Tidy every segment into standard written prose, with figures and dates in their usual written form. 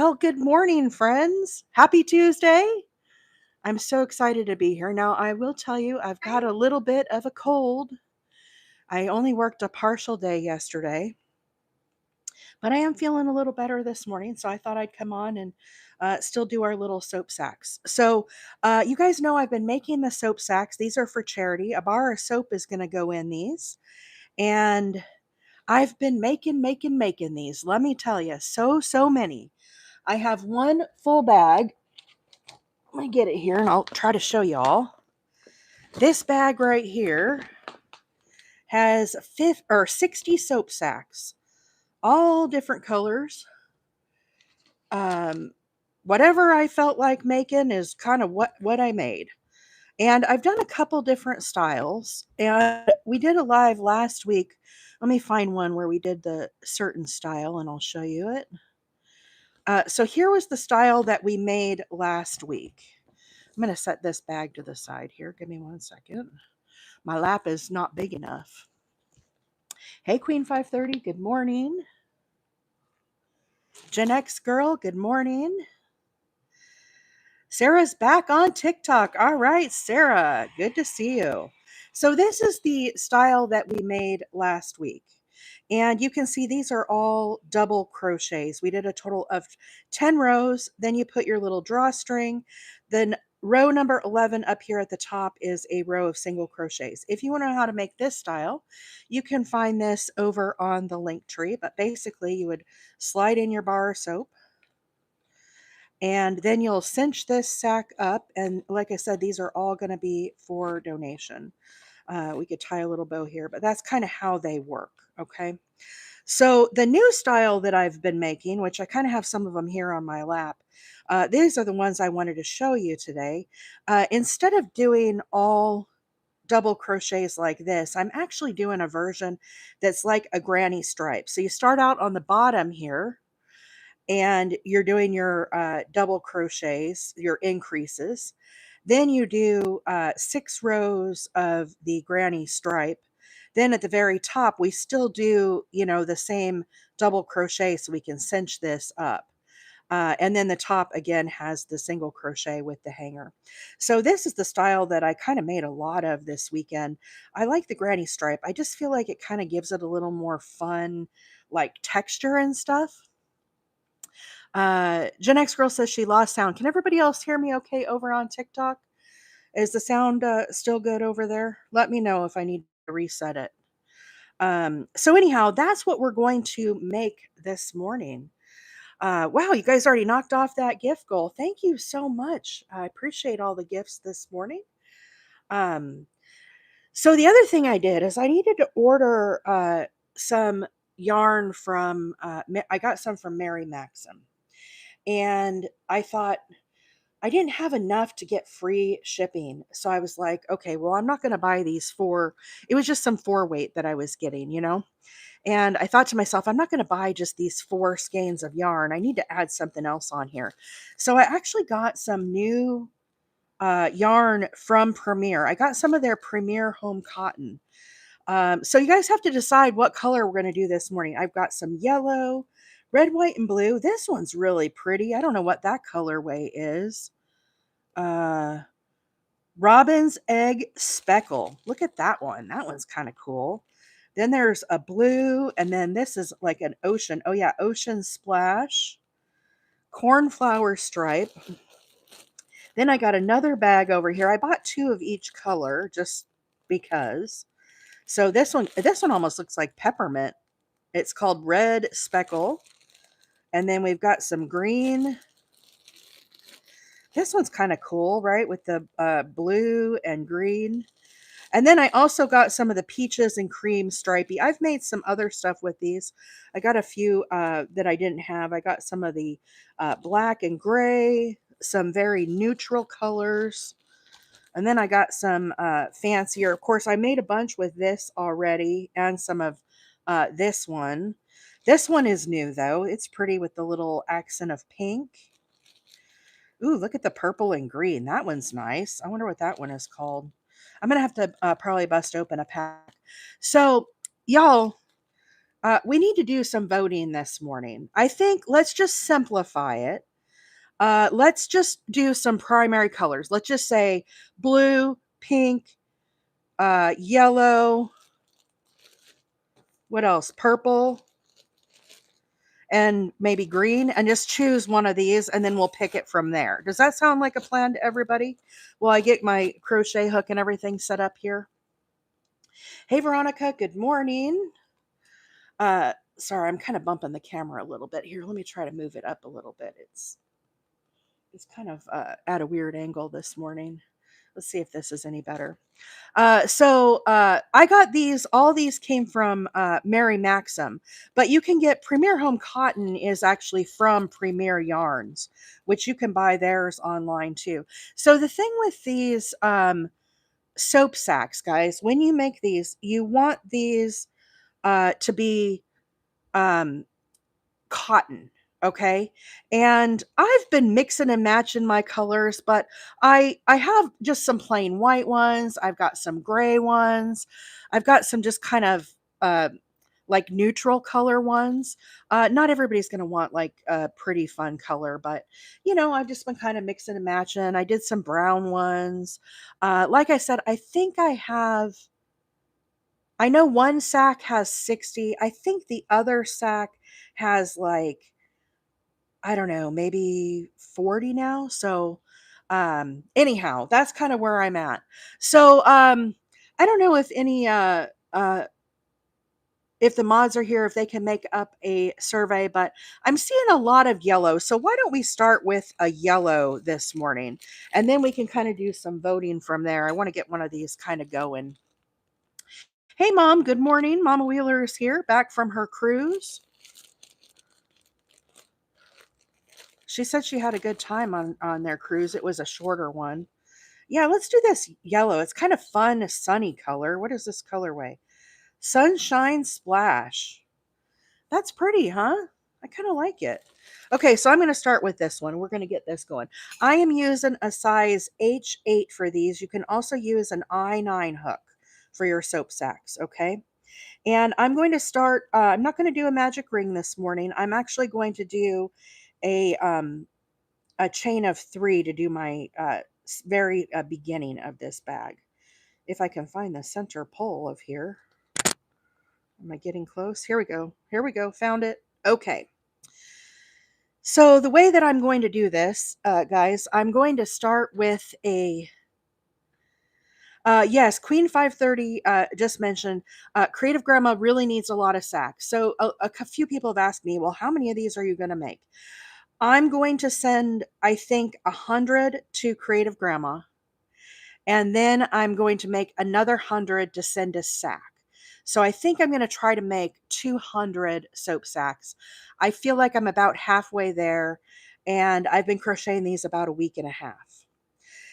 Well, good morning, friends. Happy Tuesday. I'm so excited to be here. Now, I will tell you, I've got a little bit of a cold. I only worked a partial day yesterday, but I am feeling a little better this morning. So I thought I'd come on and still do our little soap sacks. So, you guys know I've been making the soap sacks. These are for charity. A bar of soap is going to go in these. And I've been making these. Let me tell you, so many. I have one full bag. Let me get it here and I'll try to show y'all. This bag right here has 60 soap sacks, all different colors. Um, Whatever I felt like making is kind of what I made. And I've done a couple different styles. And we did a live last week. Let me find one where we did the certain style and I'll show you it. So here was the style that we made last week. I'm going to set this bag to the side here. Give me 1 second. My lap is not big enough. Hey, Queen 530, good morning. Gen X girl, good morning. Sarah's back on TikTok. All right, Sarah, good to see you. So this is the style that we made last week. And you can see these are all double crochets. We did a total of 10 rows. Then you put your little drawstring. Then row number 11 up here at the top is a row of single crochets. If you want to know how to make this style, you can find this over on the link tree. But basically, you would slide in your bar of soap. And then you'll cinch this sack up. And like I said, these are all going to be for donation. We could tie a little bow here, but that's kind of how they work. Okay. So the new style that I've been making, which I kind of have some of them here on my lap, these are the ones I wanted to show you today. Instead of doing all double crochets like this, I'm actually doing a version that's like a granny stripe. So you start out on the bottom here and you're doing your double crochets, your increases. Then you do 6 rows of the granny stripe. Then at the very top, we still do, the same double crochet so we can cinch this up. And then the top again has the single crochet with the hanger. So this is the style that I kind of made a lot of this weekend. I like the granny stripe. I just feel like it kind of gives it a little more fun, like texture and stuff. Gen X girl says she lost sound. Can everybody else hear me okay over on TikTok? Is the sound still good over there? Let me know if I need to reset it. So anyhow, that's what we're going to make this morning. Wow, you guys already knocked off that gift goal. Thank you so much. I appreciate all the gifts this morning. Um, so the other thing I did is I needed to order some yarn from, I got some from Mary Maxim. And I thought, I didn't have enough to get free shipping. So I was like, okay, well, I'm not going to buy these it was just some 4 weight that I was getting. And I thought to myself, I'm not going to buy just these 4 skeins of yarn. I need to add something else on here. So I actually got some new yarn from Premier. I got some of their Premier Home Cotton. So you guys have to decide what color we're going to do this morning. I've got some yellow, red, white, and blue. This one's really pretty. I don't know what that colorway is. Robin's Egg Speckle. Look at that one. That one's kind of cool. Then there's a blue, and then this is like an ocean. Oh yeah, Ocean Splash. Cornflower stripe. Then I got another bag over here. I bought 2 of each color just because. So this one almost looks like peppermint. It's called Red Speckle. And then we've got some green. This one's kind of cool, right? With the blue and green. And then I also got some of the peaches and cream stripey. I've made some other stuff with these. I got a few that I didn't have. I got some of the black and gray, some very neutral colors. And then I got some fancier. Of course, I made a bunch with this already and some of this one. This one is new, though. It's pretty with the little accent of pink. Ooh, look at the purple and green. That one's nice. I wonder what that one is called. I'm going to have to probably bust open a pack. So, y'all, We need to do some voting this morning. I think let's just simplify it. Let's just do some primary colors. Let's just say blue, pink, yellow, what else? Purple, and maybe green, and just choose one of these and then we'll pick it from there. Does that sound like a plan to everybody? Will I get my crochet hook and everything set up here? Hey, Veronica, good morning. Sorry, I'm kind of bumping the camera a little bit here. Let me try to move it up a little bit. It's kind of at a weird angle this morning. Let's see if this is any better. I got these, all these came from Mary Maxim, but you can get Premier Home Cotton is actually from Premier Yarns, which you can buy theirs online too. So the thing with these soap sacks, guys, when you make these, you want these to be um, cotton. Okay. And I've been mixing and matching my colors, but I have just some plain white ones. I've got some gray ones. I've got some just kind of like neutral color ones. Not everybody's going to want like a pretty fun color, but I've just been kind of mixing and matching. I did some brown ones. Like I said, I know one sack has 60. I think the other sack has like, I don't know, maybe 40 now. So, anyhow, that's kind of where I'm at. So, I don't know if the mods are here, if they can make up a survey, but I'm seeing a lot of yellow. So why don't we start with a yellow this morning, and then we can kind of do some voting from there. I want to get one of these kind of going. Hey, Mom. Good morning. Mama Wheeler is here, back from her cruise. She said she had a good time on their cruise. It was a shorter one. Yeah, let's do this yellow. It's kind of fun, a sunny color. What is this colorway? Sunshine Splash. That's pretty, huh? I kind of like it. Okay, so I'm going to start with this one. We're going to get this going. I am using a size H8 for these. You can also use an I9 hook for your soap sacks, okay? And I'm going to start, I'm not going to do a magic ring this morning. I'm actually going to do a um, a chain of 3 to do my very beginning of this bag. If I can find the center pole of here. Am I getting close? Here we go. Here we go. Found it. Okay. So the way that I'm going to do this, guys, I'm going to start with a yes, Queen 530 just mentioned Creative Grandma really needs a lot of sacks. So a few people have asked me, well, how many of these are you going to make? I'm going to send, I think, 100 to Creative Grandma. And then I'm going to make another 100 to send to S.A.C.K. So I think I'm going to try to make 200 soap sacks. I feel like I'm about halfway there, and I've been crocheting these about a week and a half.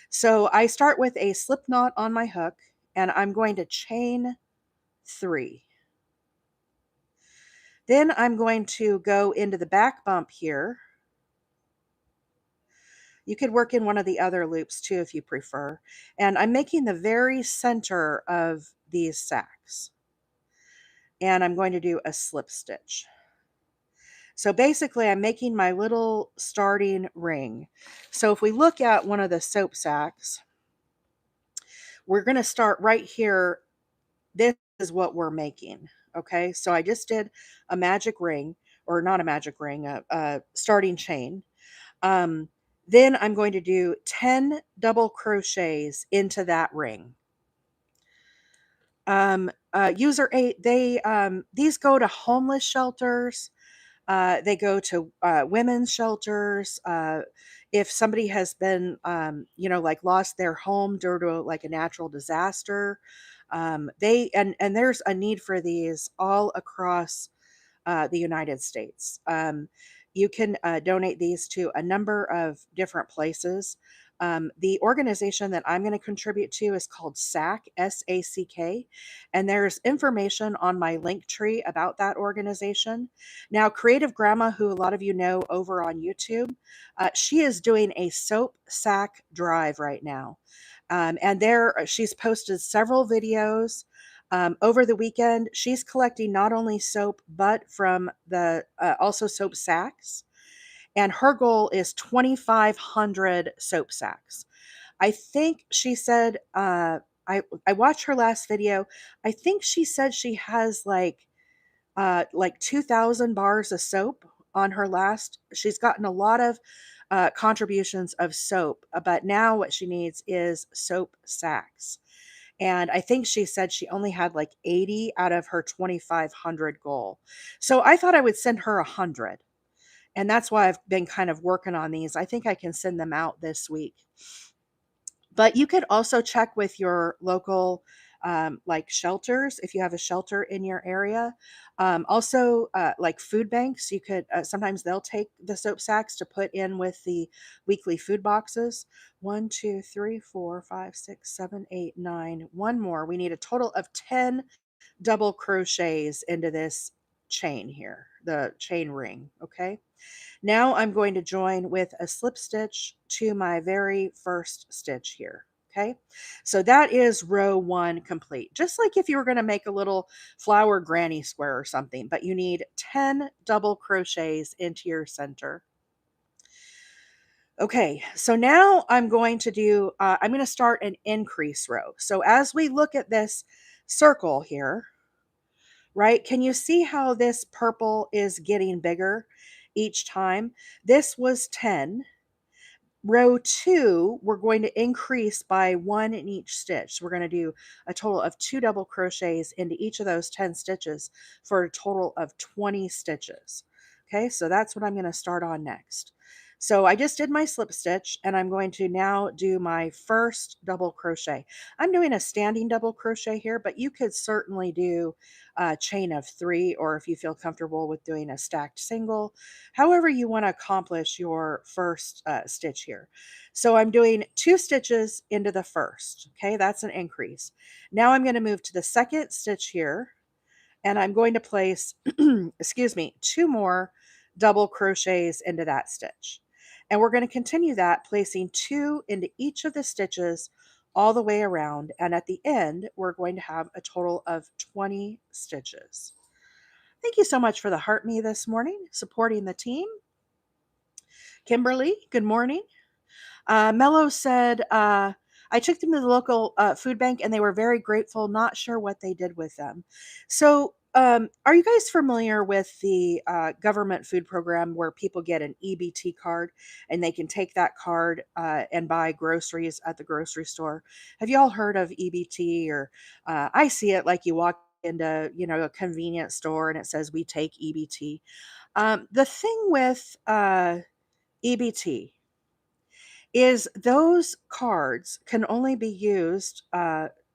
So I start with a slip knot on my hook, and I'm going to chain 3. Then I'm going to go into the back bump here. You could work in one of the other loops too if you prefer. And I'm making the very center of these sacks. And I'm going to do a slip stitch. So basically I'm making my little starting ring. So if we look at one of the soap sacks, we're going to start right here. This is what we're making. Okay, so I just did a magic ring, or not a magic ring, a starting chain. Then I'm going to do 10 double crochets into that ring. User 8, these go to homeless shelters. They go to women's shelters. If somebody has been, like lost their home due to like a natural disaster, and there's a need for these all across the United States. You can donate these to a number of different places. The organization that I'm going to contribute to is called S.A.C.K, S-A.C.K, and there's information on my link tree about that organization. Now, Creative Grandma, who a lot of you know over on YouTube, she is doing a soap sack drive right now. And there she's posted several videos. Over the weekend, she's collecting not only soap, but from the also soap sacks. And her goal is 2,500 soap sacks. I think she said, I watched her last video. I think she said she has like 2,000 bars of soap on her last. She's gotten a lot of contributions of soap, but now what she needs is soap sacks. And I think she said she only had like 80 out of her 2,500 goal. So I thought I would send her 100. And that's why I've been kind of working on these. I think I can send them out this week. But you could also check with your local like shelters if you have a shelter in your area. Also, like food banks, you could sometimes they'll take the soap sacks to put in with the weekly food boxes. One, two, three, four, five, six, seven, eight, nine. One more. We need a total of 10 double crochets into this chain here, the chain ring. Okay. Now I'm going to join with a slip stitch to my very first stitch here. Okay, so that is row 1 complete. Just like if you were going to make a little flower granny square or something, but you need 10 double crochets into your center. Okay, so now I'm going to do, I'm going to start an increase row. So as we look at this circle here, right, can you see how this purple is getting bigger each time? This was 10. Row 2, we're going to increase by 1 in each stitch. So we're going to do a total of 2 double crochets into each of those 10 stitches for a total of 20 stitches. Okay, so that's what I'm going to start on next. So I just did my slip stitch and I'm going to now do my first double crochet. I'm doing a standing double crochet here, but you could certainly do a chain of 3, or if you feel comfortable with doing a stacked single, however you want to accomplish your first stitch here. So I'm doing 2 stitches into the first. Okay, that's an increase. Now I'm going to move to the second stitch here, and I'm going to place, excuse me, 2 more double crochets into that stitch. And we're going to continue that, placing 2 into each of the stitches all the way around. And at the end, we're going to have a total of 20 stitches. Thank you so much for the heart me this morning, supporting the team. Kimberly, good morning. Mello said, I took them to the local food bank and they were very grateful, not sure what they did with them. So, are you guys familiar with the government food program where people get an EBT card and they can take that card and buy groceries at the grocery store? Have you all heard of EBT? Or I see it like you walk into a convenience store and it says we take EBT. The thing with EBT is those cards can only be used,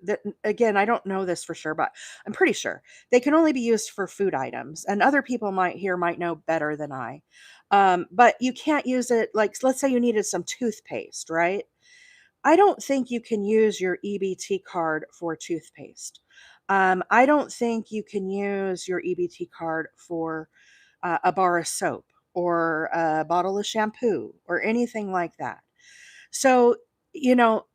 that again, I don't know this for sure, but I'm pretty sure they can only be used for food items, and other people might know better than I. But you can't use it, like, let's say you needed some toothpaste, right? I don't think you can use your EBT card for toothpaste. I don't think you can use your EBT card for a bar of soap or a bottle of shampoo or anything like that. So, you know,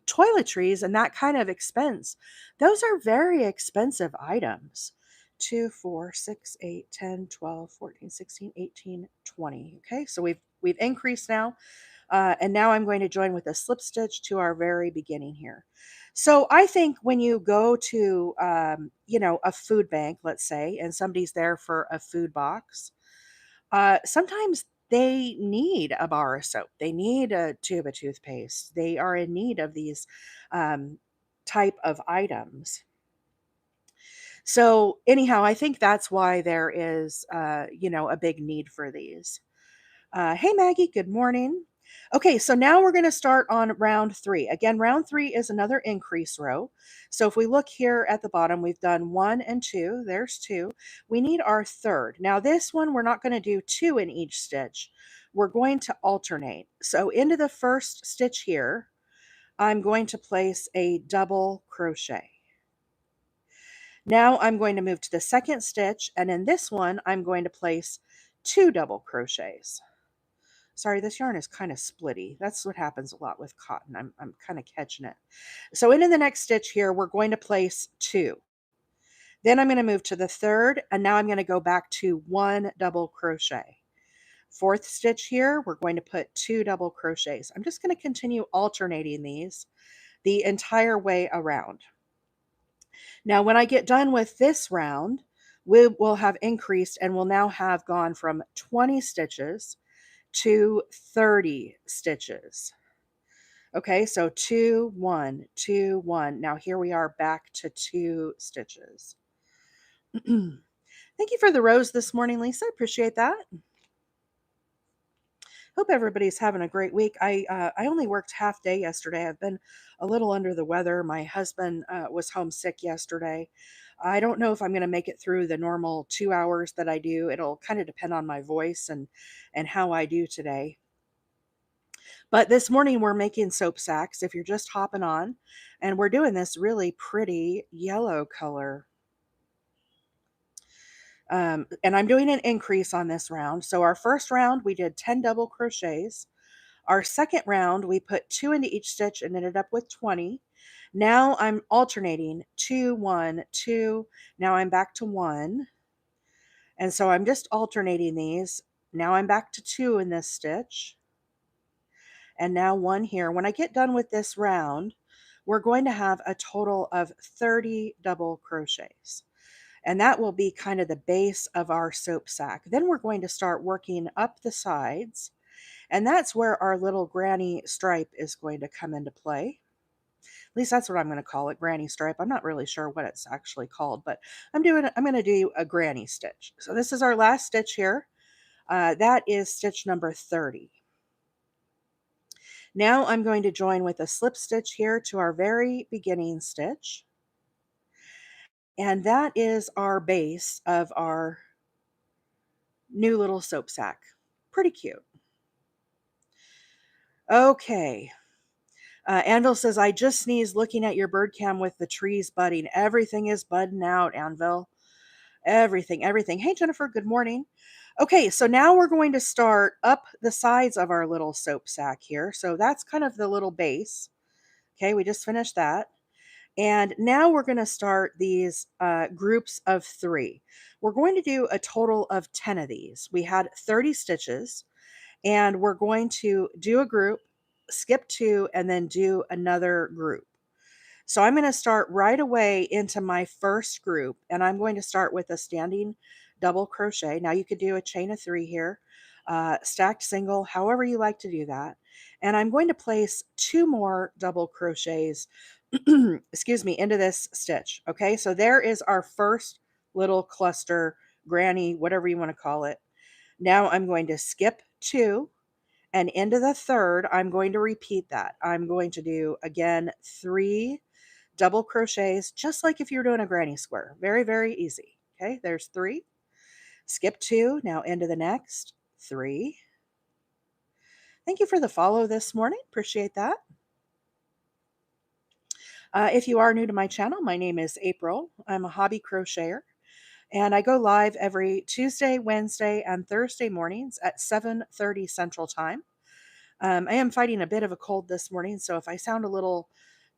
toiletries and that kind of expense, those are very expensive items. 2, 4, 6, 8, 10, 12, 14, 16, 18, 20. Okay, so we've increased now. And now I'm going to join with a slip stitch to our very beginning here. So I think when you go to, a food bank, let's say, and somebody's there for a food box, sometimes they need a bar of soap. They need a tube of toothpaste. They are in need of these um, type of items. So anyhow, I think that's why there is, a big need for these. Hey, Maggie, good morning. Okay, so now we're going to start on round 3. Again, round 3 is another increase row. So if we look here at the bottom, we've done 1 and 2. There's 2. We need our third. Now this one, we're not going to do 2 in each stitch. We're going to alternate. So into the first stitch here, I'm going to place a double crochet. Now I'm going to move to the second stitch, and in this one, I'm going to place 2 double crochets. Sorry, this yarn is kind of splitty. That's what happens a lot with cotton. I'm kind of catching it. So into the next stitch here, we're going to place 2. Then I'm going to move to the 3rd, and now I'm going to go back to 1 double crochet. 4th stitch here, we're going to put 2 double crochets. I'm just going to continue alternating these the entire way around. Now, when I get done with this round, we will have increased and will now have gone from 20 stitches to 30 stitches. Okay, so 2, 1, 2, 1. Now here we are back to 2 stitches. Thank you for the rose this morning, Lisa. Appreciate that. Hope everybody's having a great week. I only worked half day yesterday. I've been a little under the weather. My husband was homesick yesterday. I don't know if I'm going to make it through the normal 2 hours that I do. It'll kind of depend on my voice and how I do today. But this morning we're making soap sacks if you're just hopping on, and we're doing this really pretty yellow color. And I'm doing an increase on this round. So our first round, we did 10 double crochets. Our second round, we put 2 into each stitch and ended up with 20. Now I'm alternating 2, 1, 2. Now I'm back to 1. And so I'm just alternating these. Now I'm back to 2 in this stitch. And now 1 here. When I get done with this round, we're going to have a total of 30 double crochets. And that will be kind of the base of our soap sack. Then we're going to start working up the sides, and that's where our little granny stripe is going to come into play. At least that's what I'm going to call it, granny stripe. I'm not really sure what it's actually called, but I'm going to do a granny stitch. So this is our last stitch here. That is stitch number 30. Now I'm going to join with a slip stitch here to our very beginning stitch. And that is our base of our new little soap sack. Pretty cute. Okay. Anvil says, I just sneezed looking at your bird cam with the trees budding. Everything is budding out, Anvil. Everything, everything. Hey, Jennifer, good morning. Okay, so now we're going to start up the sides of our little soap sack here. So that's kind of the little base. Okay, we just finished that. And now we're going to start these groups of 3. We're going to do a total of 10 of these. We had 30 stitches, and we're going to do a group, skip 2, and then do another group. So I'm going to start right away into my first group, and I'm going to start with a standing double crochet. Now you could do a chain of 3 here, stacked single, however you like to do that. And I'm going to place 2 more double crochets excuse me, into this stitch. Okay, so there is our first little cluster, granny, whatever you want to call it. Now I'm going to skip 2, and into the 3rd, I'm going to repeat that. I'm going to do, again, 3 double crochets, just like if you're doing a granny square. Very, very easy. Okay, there's 3. Skip 2, now into the next 3. Thank you for the follow this morning. Appreciate that. If you are new to my channel, my name is April. I'm a hobby crocheter, and I go live every Tuesday, Wednesday, and Thursday mornings at 7:30 Central Time. I am fighting a bit of a cold this morning, so if I sound a little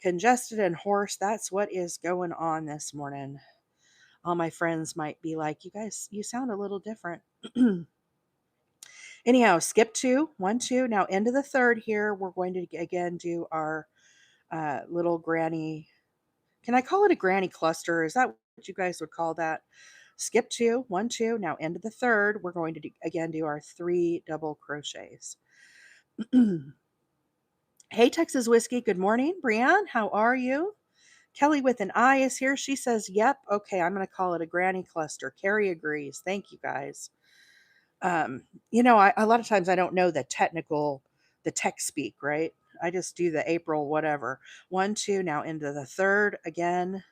congested and hoarse, that's what is going on this morning. All my friends might be like, you guys, you sound a little different. Anyhow, skip 2, 1, 2. Now into the 3rd here, we're going to again do our little granny. Can I call it a granny cluster? Is that what you guys would call that? Skip 2, 1, 2. Now into the 3rd, we're going to again do our 3 double crochets. Hey, Texas Whiskey. Good morning. Brianne, how are you? Kelly with an I is here. She says, yep. Okay, I'm going to call it a granny cluster. Carrie agrees. Thank you, guys. A lot of times I don't know the tech speak, right? I just do the April whatever. 1, 2, now into the 3rd. Again,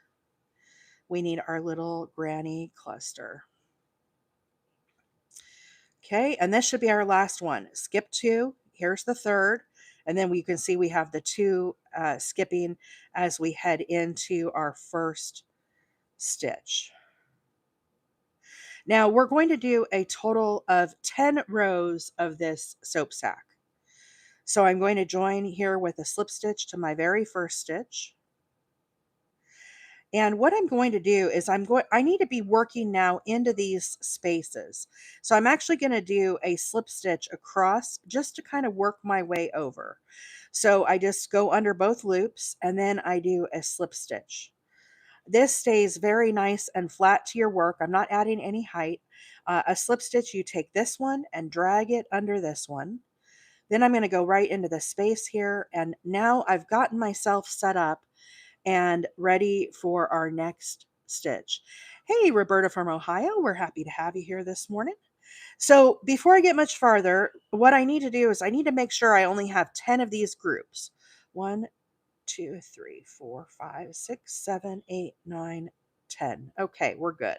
we need our little granny cluster. Okay, and this should be our last one. Skip 2, here's the 3rd, and then we can see we have the 2 skipping as we head into our first stitch. Now we're going to do a total of 10 rows of this soap sack. So I'm going to join here with a slip stitch to my very first stitch. And what I'm going to do is I need to be working now into these spaces. So I'm actually going to do a slip stitch across just to kind of work my way over. So I just go under both loops and then I do a slip stitch. This stays very nice and flat to your work. I'm not adding any height. A slip stitch, you take this one and drag it under this one. Then I'm going to go right into the space here. And now I've gotten myself set up and ready for our next stitch. Hey, Roberta from Ohio, we're happy to have you here this morning. So before I get much farther, what I need to do is I need to make sure I only have 10 of these groups. 1, 2, 3, 4, 5, 6, 7, 8, 9, 10. Okay, we're good.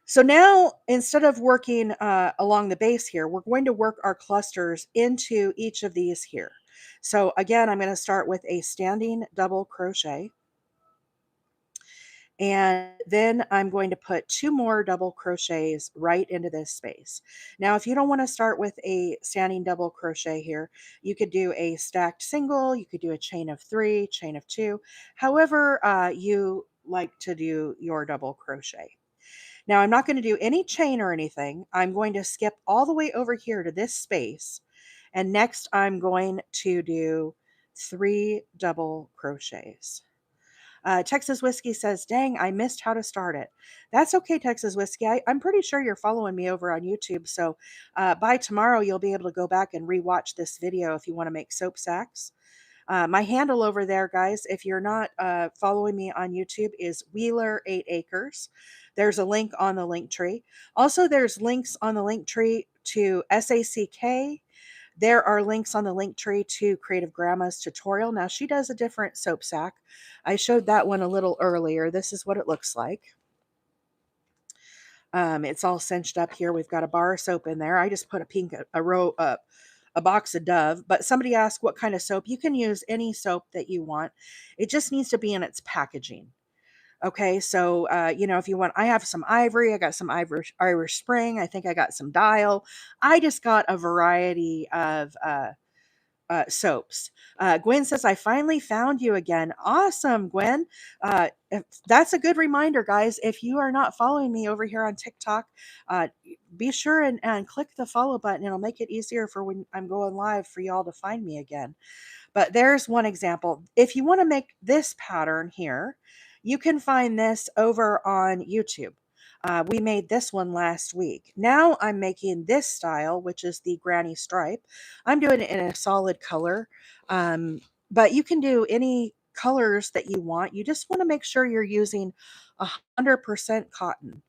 So now, instead of working along the base here, we're going to work our clusters into each of these here. So again, I'm going to start with a standing double crochet. And then I'm going to put 2 more double crochets right into this space. Now, if you don't want to start with a standing double crochet here, you could do a stacked single, you could do a chain of 3, chain of 2, however you like to do your double crochet. Now, I'm not going to do any chain or anything. I'm going to skip all the way over here to this space. And next, I'm going to do 3 double crochets. Texas Whiskey says, dang, I missed how to start it. That's okay, Texas Whiskey. I'm pretty sure you're following me over on YouTube. So by tomorrow, you'll be able to go back and rewatch this video if you want to make soap sacks. My handle over there, guys, if you're not following me on YouTube, is Wheeler 8 Acres. There's a link on the link tree. Also, there's links on the link tree to S.A.C.K. There are links on the link tree to Creative Grandma's tutorial. Now, she does a different soap sack. I showed that one a little earlier. This is what it looks like. It's all cinched up here. We've got a bar of soap in there. I just put a box of Dove, but somebody asked what kind of soap. You can use any soap that you want. It just needs to be in its packaging. Okay, so if you want, I have some ivory. I got some Irish Spring. I think I got some Dial. I just got a variety of soaps. Gwen says, I finally found you again. Awesome, Gwen. That's a good reminder, guys. If you are not following me over here on TikTok, be sure and click the follow button. It'll make it easier for when I'm going live for y'all to find me again. But there's one example. If you want to make this pattern here, you can find this over on YouTube. We made this one last week. Now I'm making this style, which is the granny stripe. I'm doing it in a solid color, but you can do any colors that you want. You just want to make sure you're using 100% cotton.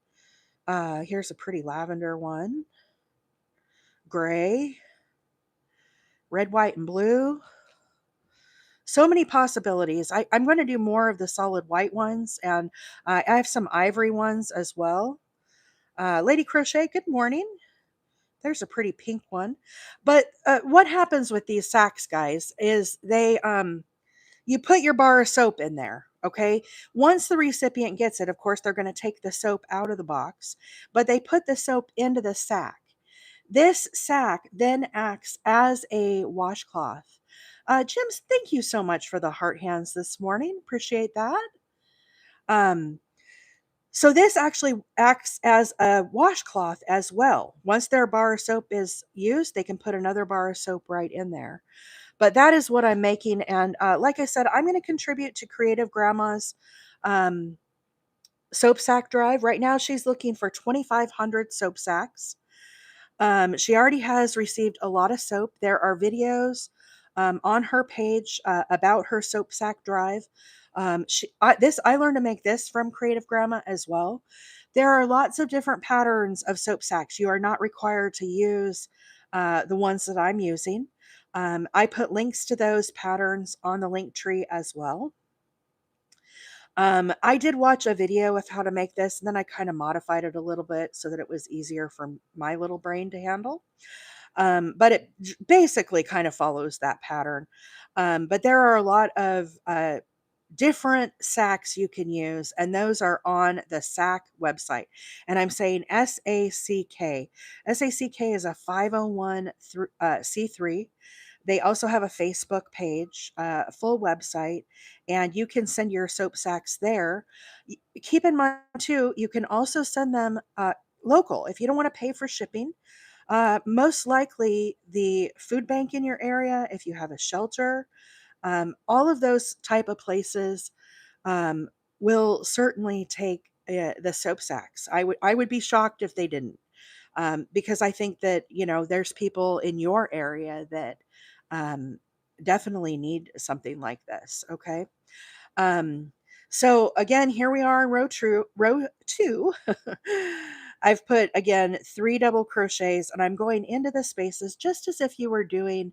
Here's a pretty lavender one, gray, red, white, and blue. So many possibilities. I'm going to do more of the solid white ones, and I have some ivory ones as well. Lady Crochet, good morning. There's a pretty pink one. But what happens with these sacks, guys, is you put your bar of soap in there, okay? Once the recipient gets it, of course, they're going to take the soap out of the box, but they put the soap into the sack. This sack then acts as a washcloth. Jims, thank you so much for the heart hands this morning. Appreciate that. So this actually acts as a washcloth as well. Once their bar of soap is used, they can put another bar of soap right in there. But that is what I'm making. And like I said, I'm going to contribute to Creative Grandma's soap sack drive. Right now, she's looking for 2,500 soap sacks. She already has received a lot of soap. There are videos on her page about her soap sack drive. I learned to make this from Creative Grandma as well. There are lots of different patterns of soap sacks. You are not required to use the ones that I'm using. I put links to those patterns on the link tree as well. I did watch a video of how to make this, and then I kind of modified it a little bit so that it was easier for my little brain to handle. But it basically kind of follows that pattern. But there are a lot of different sacks you can use, and those are on the S.A.C.K website. And I'm saying S.A.C.K. S.A.C.K is a 501c3. They also have a Facebook page, a full website, and you can send your soap sacks there. Keep in mind, too, you can also send them local if you don't want to pay for shipping. Most likely, the food bank in your area, if you have a shelter, all of those type of places um, will certainly take the soap sacks. I would be shocked if they didn't, because I think that there's people in your area that um, definitely need something like this. Okay. Um, so again, here we are in row two. I've put again 3 double crochets, and I'm going into the spaces just as if you were doing,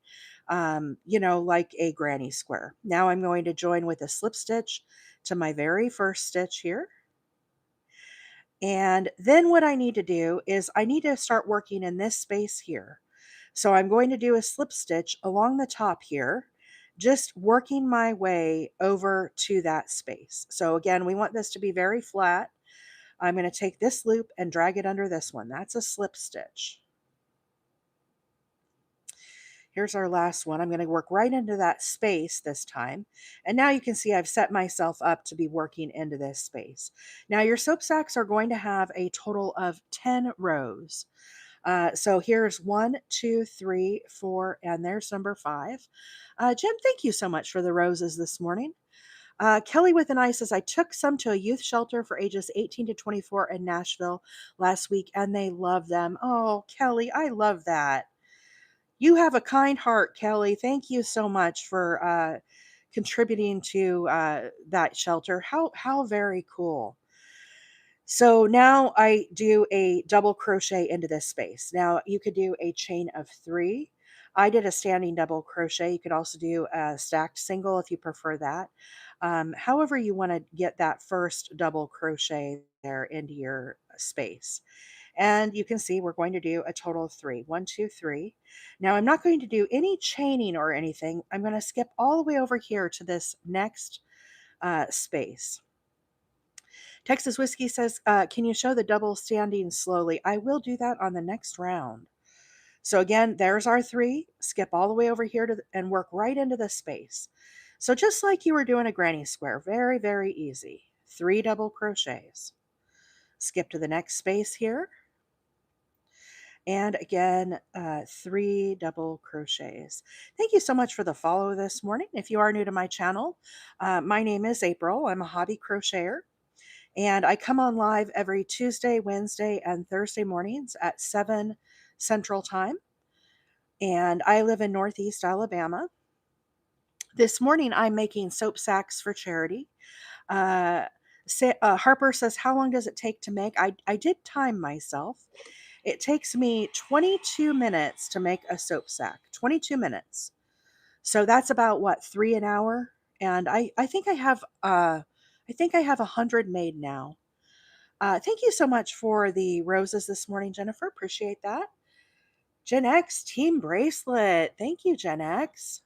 like a granny square. Now I'm going to join with a slip stitch to my very first stitch here. And then what I need to do is I need to start working in this space here. So I'm going to do a slip stitch along the top here, just working my way over to that space. So again, we want this to be very flat. I'm going to take this loop and drag it under this one. That's a slip stitch. Here's our last one. I'm going to work right into that space this time. And now you can see I've set myself up to be working into this space. Now your soap sacks are going to have a total of 10 rows. So here's 1, 2, 3, 4, and there's number 5. Jim, thank you so much for the roses this morning. Kelly with an eye says, I took some to a youth shelter for ages 18 to 24 in Nashville last week, and they love them. Oh, Kelly, I love that. You have a kind heart, Kelly. Thank you so much for contributing to that shelter. How very cool. So now I do a double crochet into this space. Now you could do a chain of 3. I did a standing double crochet. You could also do a stacked single if you prefer that. However you want to get that first double crochet there into your space. And you can see we're going to do a total of 3. 1, 2, 3. Now I'm not going to do any chaining or anything. I'm going to skip all the way over here to this next space. Texas Whiskey says, can you show the double standing slowly? I will do that on the next round. So again, there's our 3. Skip all the way over here and work right into the space. So just like you were doing a granny square, very, very easy. 3 double crochets. Skip to the next space here. And again, 3 double crochets. Thank you so much for the follow this morning. If you are new to my channel, my name is April. I'm a hobby crocheter. And I come on live every Tuesday, Wednesday, and Thursday mornings at 7 Central Time. And I live in Northeast Alabama. This morning, I'm making soap sacks for charity. Harper says, how long does it take to make? I did time myself. It takes me 22 minutes to make a soap sack. 22 minutes. So that's about what, 3 an hour? And I think I have 100 made now. Thank you so much for the roses this morning, Jennifer. Appreciate that. Gen X Team Bracelet. Thank you, Gen X.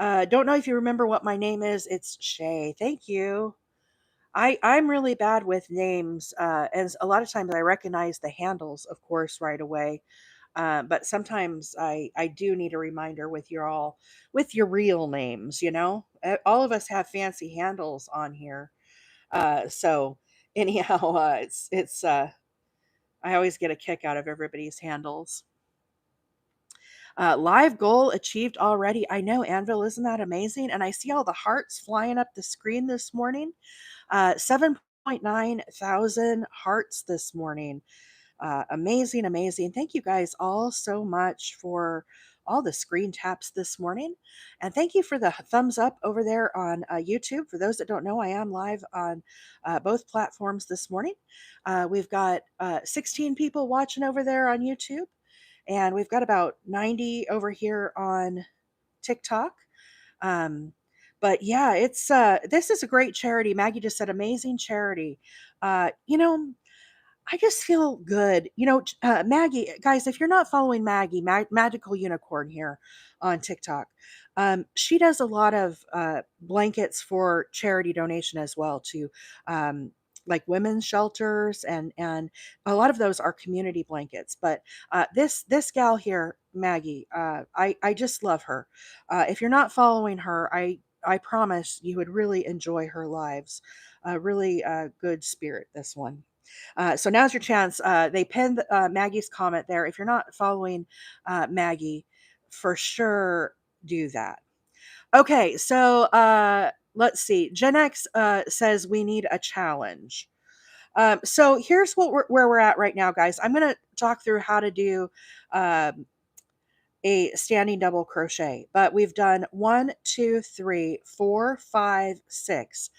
Don't know if you remember what my name is. It's Shay. Thank you. I'm really bad with names, and a lot of times I recognize the handles, of course, right away. But sometimes I do need a reminder with your real names. All of us have fancy handles on here. So anyhow, it's I always get a kick out of everybody's handles. Live goal achieved already. I know, Anvil, isn't that amazing? And I see all the hearts flying up the screen this morning. 7.9 thousand hearts this morning. Amazing, amazing. Thank you guys all so much for all the screen taps this morning. And thank you for the thumbs up over there on YouTube. For those that don't know, I am live on both platforms this morning. We've got 16 people watching over there on YouTube, and we've got about 90 over here on TikTok. But yeah, it's this is a great charity. Maggie just said amazing charity. You know, I just feel good. Maggie, guys, if you're not following Maggie, Magical Unicorn here on TikTok, she does a lot of blankets for charity donation as well to like women's shelters, and a lot of those are community blankets. But this gal here Maggie. I just love her. If you're not following her, I promise you would really enjoy her lives. Really good spirit, this one. So now's your chance. They pinned Maggie's comment there. If you're not following Maggie, for sure do that. Okay, so let's see. Gen X says we need a challenge. So here's where we're at right now, guys. I'm going to talk through how to do um, a standing double crochet, but we've done 1, 2, 3, 4, 5, 6.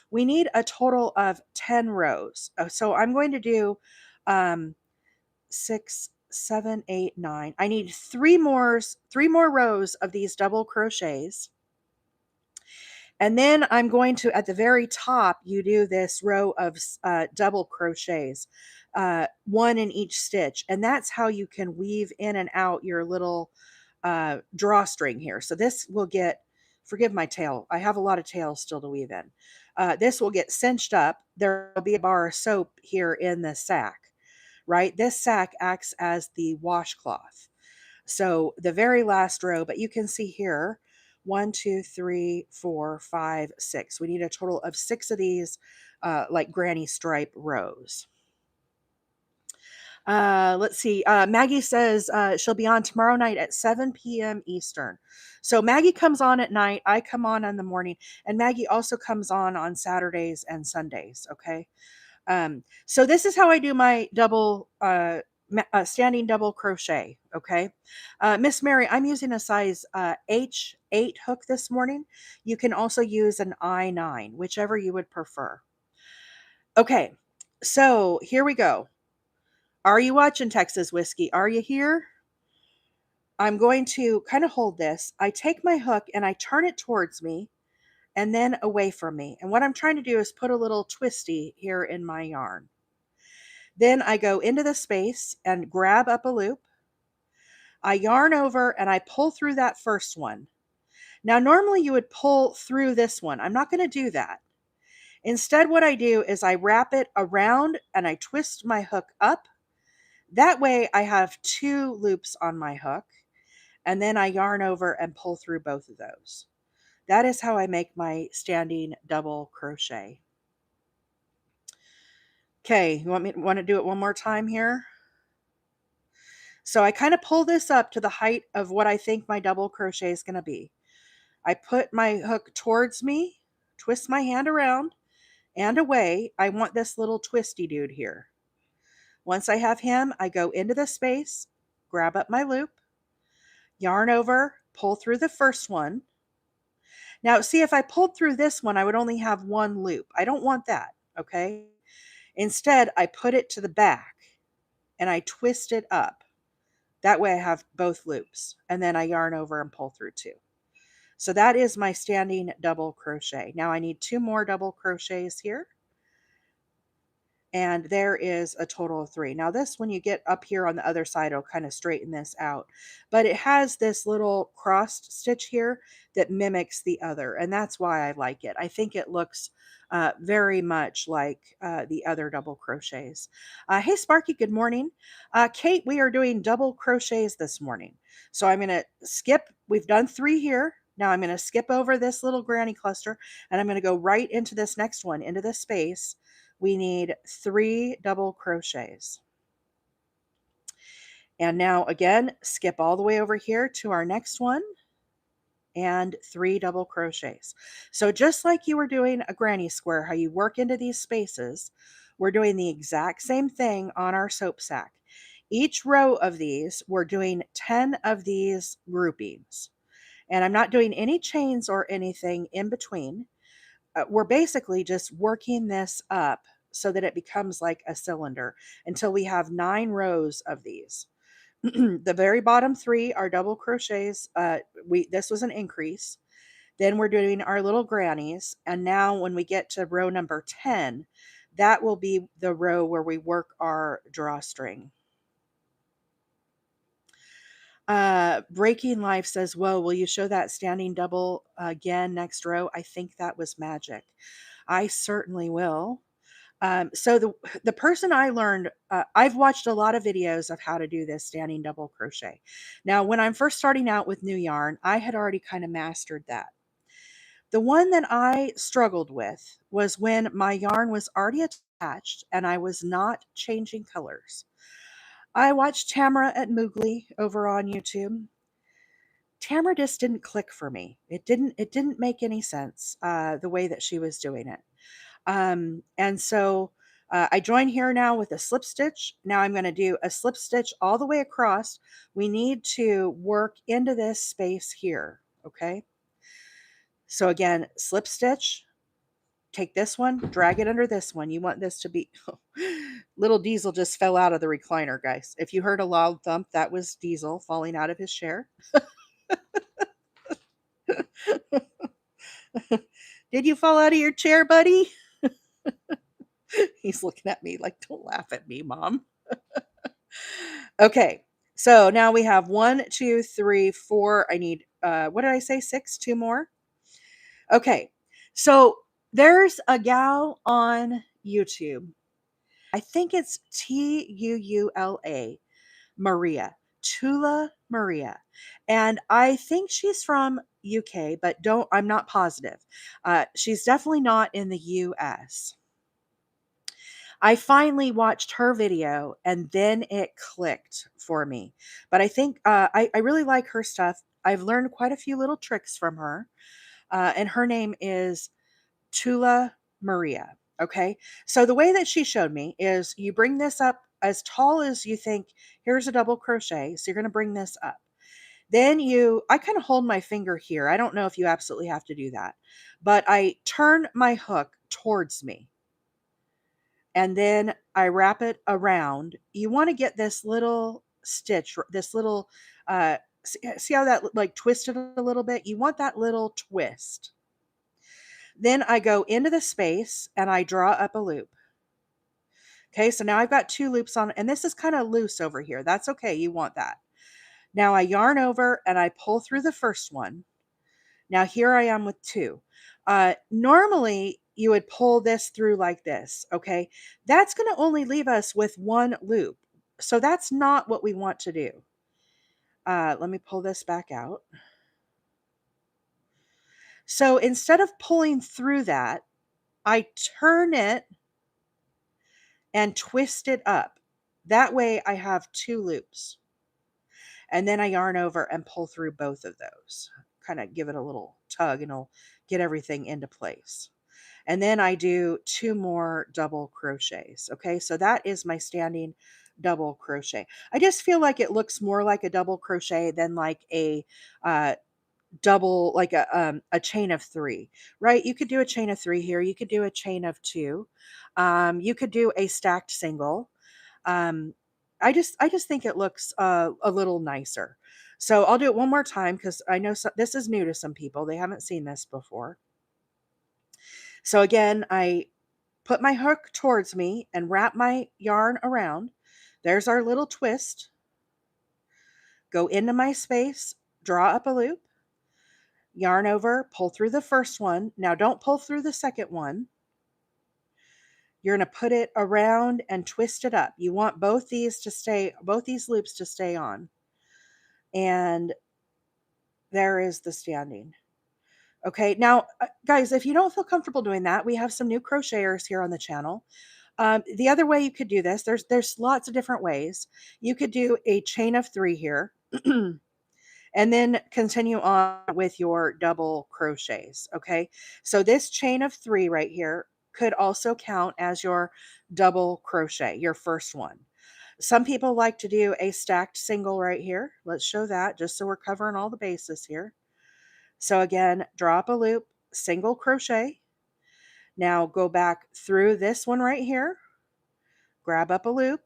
We need a total of 10 rows. So I'm going to do um, 6, 7, 8, 9. I need three more rows of these double crochets. And then I'm going to, at the very top, you do this row of double crochets, one in each stitch. And that's how you can weave in and out your little drawstring here. So this will get, forgive my tail, I have a lot of tails still to weave in. This will get cinched up. There will be a bar of soap here in the S.A.C.K, right? This S.A.C acts as the washcloth. So the very last row, but you can see here, 1, 2, 3, 4, 5, 6. We need a total of 6 of these like granny stripe rows. Let's see. Maggie says she'll be on tomorrow night at 7 p.m. Eastern. So Maggie comes on at night. I come on in the morning. And Maggie also comes on Saturdays and Sundays. Okay. So this is how I do my double standing double crochet. Okay. Miss Mary, I'm using a size H8 hook this morning. You can also use an I9, whichever you would prefer. Okay. So here we go. Are you watching Texas Whiskey? Are you here? I'm going to kind of hold this. I take my hook and I turn it towards me and then away from me. And what I'm trying to do is put a little twisty here in my yarn. Then I go into the space and grab up a loop. I yarn over and I pull through that first one. Now, normally you would pull through this one. I'm not going to do that. Instead, what I do is I wrap it around and I twist my hook up. That way I have 2 loops on my hook, and then I yarn over and pull through both of those. That is how I make my standing double crochet. Okay, you want to do it one more time here? So I kind of pull this up to the height of what I think my double crochet is going to be. I put my hook towards me, twist my hand around and away. I want this little twisty dude here. Once I have him, I go into the space, grab up my loop, yarn over, pull through the first one. Now, see, if I pulled through this one, I would only have 1 loop. I don't want that, okay? Instead, I put it to the back and I twist it up. That way I have both loops, and then I yarn over and pull through 2. So that is my standing double crochet. Now I need 2 more double crochets here. And there is a total of 3. Now this, when you get up here on the other side, it'll kind of straighten this out. But it has this little crossed stitch here that mimics the other. And that's why I like it. I think it looks very much like the other double crochets. Hey Sparky, good morning. Kate, we are doing double crochets this morning. So I'm going to skip. We've done 3 here. Now I'm going to skip over this little granny cluster and I'm going to go right into this next one, into this space. We need 3 double crochets. And now again, skip all the way over here to our next one and 3 double crochets. So just like you were doing a granny square, how you work into these spaces, we're doing the exact same thing on our soap S.A.C. Each row of these, we're doing 10 of these groupings. And I'm not doing any chains or anything in between. We're basically just working this up so that it becomes like a cylinder until we have 9 rows of these. The very bottom 3 are double crochets. This was an increase. Then we're doing our little grannies. And now when we get to row number 10, that will be the row where we work our drawstring. Breaking Life says, whoa, will you show that standing double again next row? I think that was magic. I certainly will. So the person I learned, I've watched a lot of videos of how to do this standing double crochet. Now, when I'm first starting out with new yarn, I had already kind of mastered that. The one that I struggled with was when my yarn was already attached and I was not changing colors. I watched Tamara at Moogly over on YouTube. Tamara just didn't click for me. It didn't make any sense the way that she was doing it. And so I join here now with a slip stitch. Now I'm going to do a slip stitch all the way across. We need to work into this space here. Okay. So again, slip stitch, take this one, drag it under this one. You want this to be, little Diesel just fell out of the recliner, guys. If you heard a loud thump, that was Diesel falling out of his chair. Did you fall out of your chair, buddy? He's looking at me like, don't laugh at me, Mom. Okay, so now we have 1, 2, 3, 4. I need, what did I say? 6, 2 more. Okay, so there's a gal on YouTube. I think it's Tuula Maria, Tula Maria. And I think she's from UK, but I'm not positive. She's definitely not in the US. I finally watched her video and then it clicked for me. But I think I really like her stuff. I've learned quite a few little tricks from her. And her name is Tula Maria. Okay. So the way that she showed me is you bring this up as tall as you think. Here's a double crochet. So you're going to bring this up. Then I kind of hold my finger here. I don't know if you absolutely have to do that, but I turn my hook towards me and then I wrap it around. You want to get this little stitch, this little, see how that like twisted a little bit? You want that little twist. Then I go into the space and I draw up a loop. Okay, so now I've got 2 loops on, and this is kind of loose over here. That's okay, you want that. Now I yarn over and I pull through the first one. Now here I am with 2. Normally you would pull this through like this, okay? That's going to only leave us with 1 loop. So that's not what we want to do. Let me pull this back out. So instead of pulling through that, I turn it and twist it up. That way I have 2 loops. And then I yarn over and pull through both of those. Kind of give it a little tug and it'll get everything into place. And then I do 2 more double crochets. Okay, so that is my standing double crochet. I just feel like it looks more like a double crochet than like a double, like a chain of 3, right? You could do a chain of 3 here. You could do a chain of 2. You could do a stacked single. Um, I just think it looks a little nicer. So I'll do it one more time because I know this is new to some people. They haven't seen this before. So again, I put my hook towards me and wrap my yarn around. There's our little twist. Go into my space, draw up a loop, yarn over, pull through the first one. Now don't pull through the second one. You're going to put it around and twist it up. You want both these loops to stay on. And there is the standing. Okay, now, guys, if you don't feel comfortable doing that, we have some new crocheters here on the channel. The other way you could do this, there's lots of different ways. You could do a chain of 3 here, and then continue on with your double crochets. Okay, so this chain of 3 right here could also count as your double crochet, your first one. Some people like to do a stacked single right here. Let's show that just so we're covering all the bases here. So again, drop a loop, single crochet. Now go back through this one right here, grab up a loop,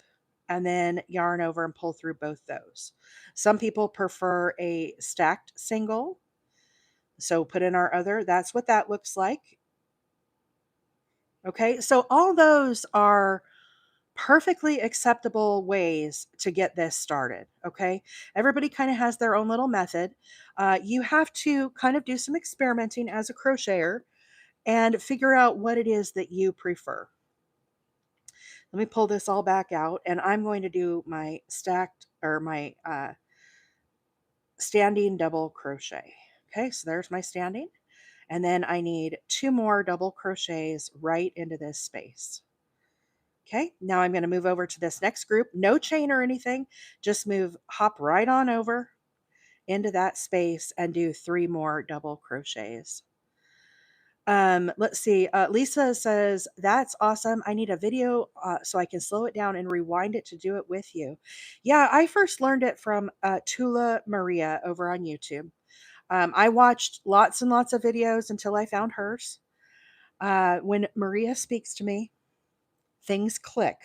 and then yarn over and pull through both those. Some people prefer a stacked single. So put in our other, that's what that looks like. Okay, so all those are perfectly acceptable ways to get this started. Okay, everybody kind of has their own little method. You have to kind of do some experimenting as a crocheter and figure out what it is that you prefer. Let me pull this all back out, and I'm going to do my stacked or my standing double crochet. Okay, so there's my standing. And then I need 2 more double crochets right into this space. Okay, now I'm going to move over to this next group. No chain or anything, just hop right on over into that space and do 3 more double crochets. Let's see. Lisa says, that's awesome. I need a video so I can slow it down and rewind it to do it with you. Yeah, I first learned it from Tula Maria over on YouTube. I watched lots and lots of videos until I found hers. When Maria speaks to me, things click.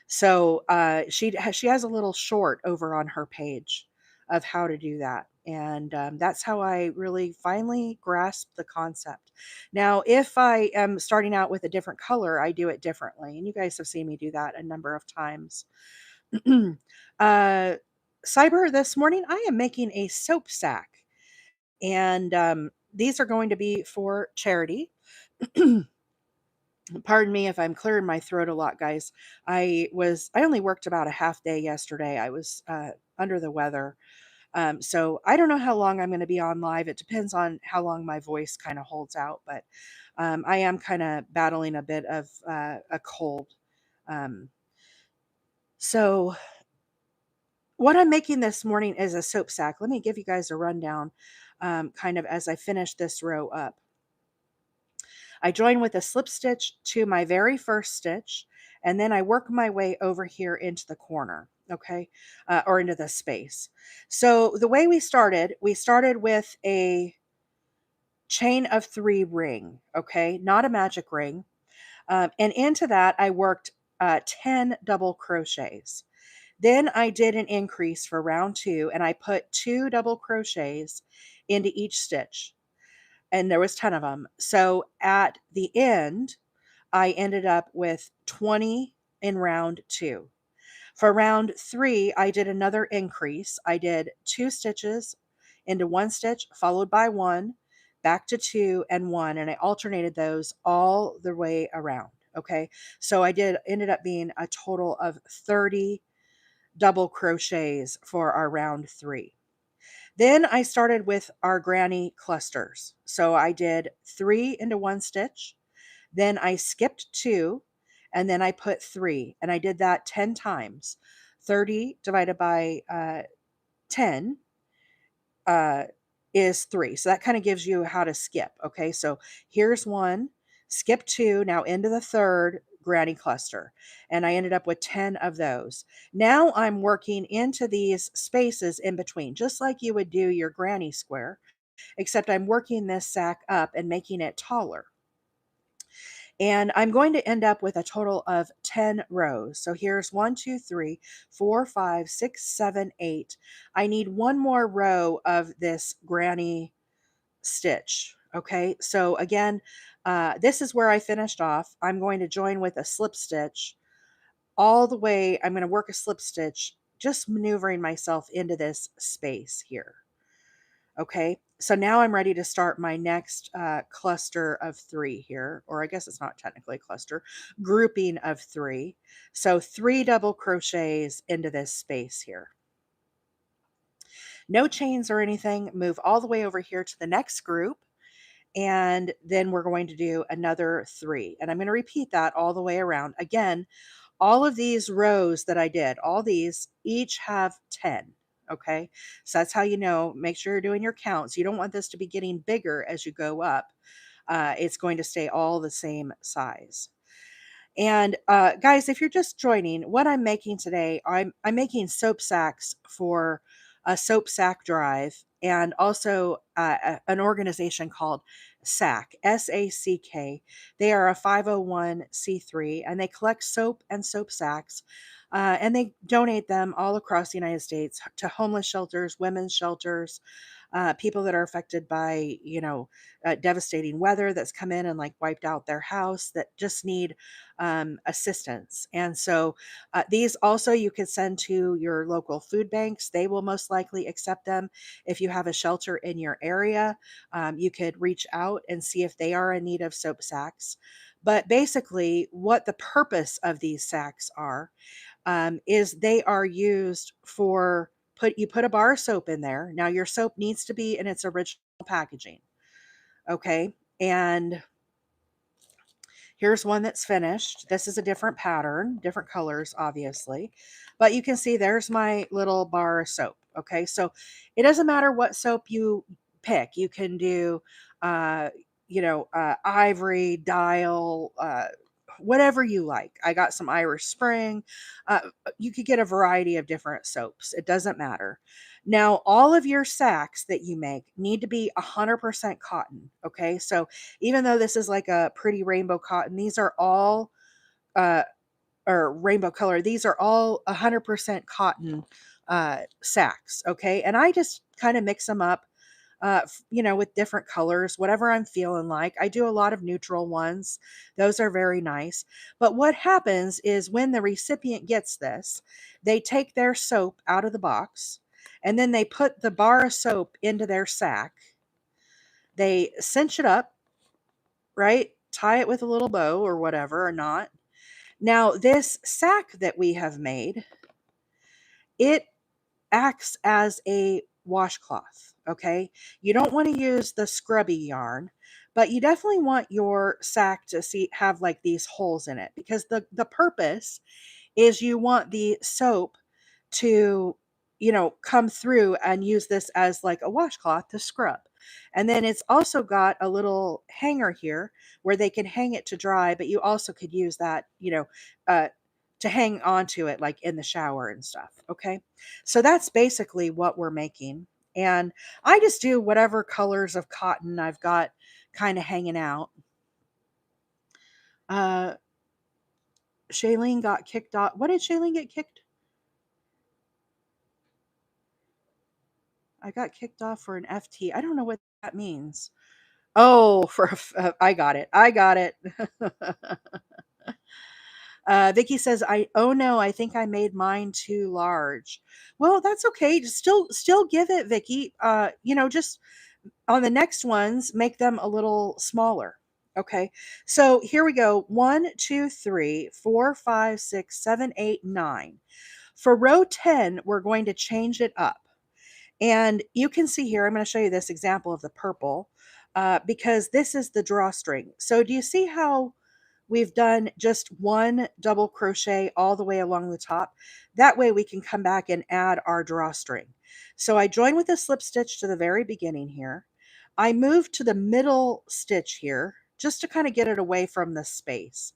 So she has a little short over on her page of how to do that. And that's how I really finally grasped the concept. Now, if I am starting out with a different color, I do it differently. And you guys have seen me do that a number of times. Cyber, this morning I am making a soap sack. And these are going to be for charity. Pardon me if I'm clearing my throat a lot, guys. I only worked about a half day yesterday. I was under the weather. So I don't know how long I'm going to be on live. It depends on how long my voice kind of holds out, but I am kind of battling a bit of a cold. Um, so what I'm making this morning is a soap sack. Let me give you guys a rundown kind of as I finish this row up. I join with a slip stitch to my very first stitch, and then I work my way over here into the corner, okay, or into the space. So the way we started with a chain of 3 ring, okay, not a magic ring. And into that, I worked 10 double crochets. Then I did an increase for round 2, and I put 2 double crochets into each stitch, and there was 10 of them. So at the end, I ended up with 20 in round 2. For round 3, I did another increase. I did 2 stitches into 1 stitch, followed by 1, back to 2 and 1, and I alternated those all the way around. Okay, so ended up being a total of 30 double crochets for our round 3. Then I started with our granny clusters. So I did 3 into 1 stitch, then I skipped 2, and then I put 3, and I did that 10 times. 30 divided by 10 uh, is 3. So that kind of gives you how to skip. Okay, so here's 1, skip 2, now into the third granny cluster. And I ended up with 10 of those. Now I'm working into these spaces in between, just like you would do your granny square, except I'm working this sack up and making it taller. And I'm going to end up with a total of 10 rows. So here's 1, 2, 3, 4, 5, 6, 7, 8. I need one more row of this granny stitch. Okay, so again, this is where I finished off. I'm going to join with a slip stitch all the way. I'm going to work a slip stitch, just maneuvering myself into this space here. Okay, so now I'm ready to start my next cluster of 3 here, or I guess it's not technically a cluster, grouping of 3. So 3 double crochets into this space here. No chains or anything, move all the way over here to the next group, and then we're going to do another 3. And I'm going to repeat that all the way around. Again, all of these rows that I did, all these each have 10. Okay, so that's how you know, make sure you're doing your counts. You don't want this to be getting bigger as you go up. It's going to stay all the same size. And guys, if you're just joining, what I'm making today, I'm making soap sacks for a soap sack drive, and also an organization called S.A.C.K, S-A.C.K. They are a 501c3, and they collect soap and soap sacks, and they donate them all across the United States to homeless shelters, women's shelters, people that are affected by, devastating weather that's come in and like wiped out their house, that just need assistance. And so these also you could send to your local food banks. They will most likely accept them. If you have a shelter in your area, you could reach out and see if they are in need of soap sacks. But basically, what the purpose of these sacks are is they are used for you put a bar of soap in there. Now your soap needs to be in its original packaging, okay? And here's one that's finished. This is a different pattern, different colors, obviously. But you can see there's my little bar of soap. Okay, so it doesn't matter what soap you pick. You can do, uh, ivory, dial, whatever you like. I got some Irish Spring. You could get a variety of different soaps. It doesn't matter. Now, all of your sacks that you make need to be 100% cotton. Okay, so even though this is like a pretty rainbow cotton, these are all uh or rainbow color, these are all 100% cotton sacks. Okay, and I just kind of mix them up with different colors, whatever I'm feeling like. I do a lot of neutral ones. Those are very nice. But what happens is when the recipient gets this, they take their soap out of the box and then they put the bar of soap into their sack. They cinch it up, right? Tie it with a little bow or whatever, or not. Now, this sack that we have made, it acts as a washcloth. Okay. You don't want to use the scrubby yarn, but you definitely want your sack to have like these holes in it, because the purpose is you want the soap to, come through and use this as like a washcloth to scrub. And then it's also got a little hanger here where they can hang it to dry, but you also could use that, uh, to hang onto it like in the shower and stuff. Okay. So that's basically what we're making. And I just do whatever colors of cotton I've got kind of hanging out. Uh, Shailene got kicked off. What did Shailene get kicked? I got kicked off for an FT. I don't know what that means. Oh, I got it. I got it. Vicky says, oh no, I think I made mine too large. Well, that's okay. Just still give it, Vicky. Just on the next ones, make them a little smaller. Okay. So here we go. 1, 2, 3, 4, 5, 6, 7, 8, 9. For row 10, we're going to change it up. And you can see here, I'm going to show you this example of the purple because this is the drawstring. So do you see how we've done just one double crochet all the way along the top? That way we can come back and add our drawstring. So I join with a slip stitch to the very beginning here. I move to the middle stitch here just to kind of get it away from the space.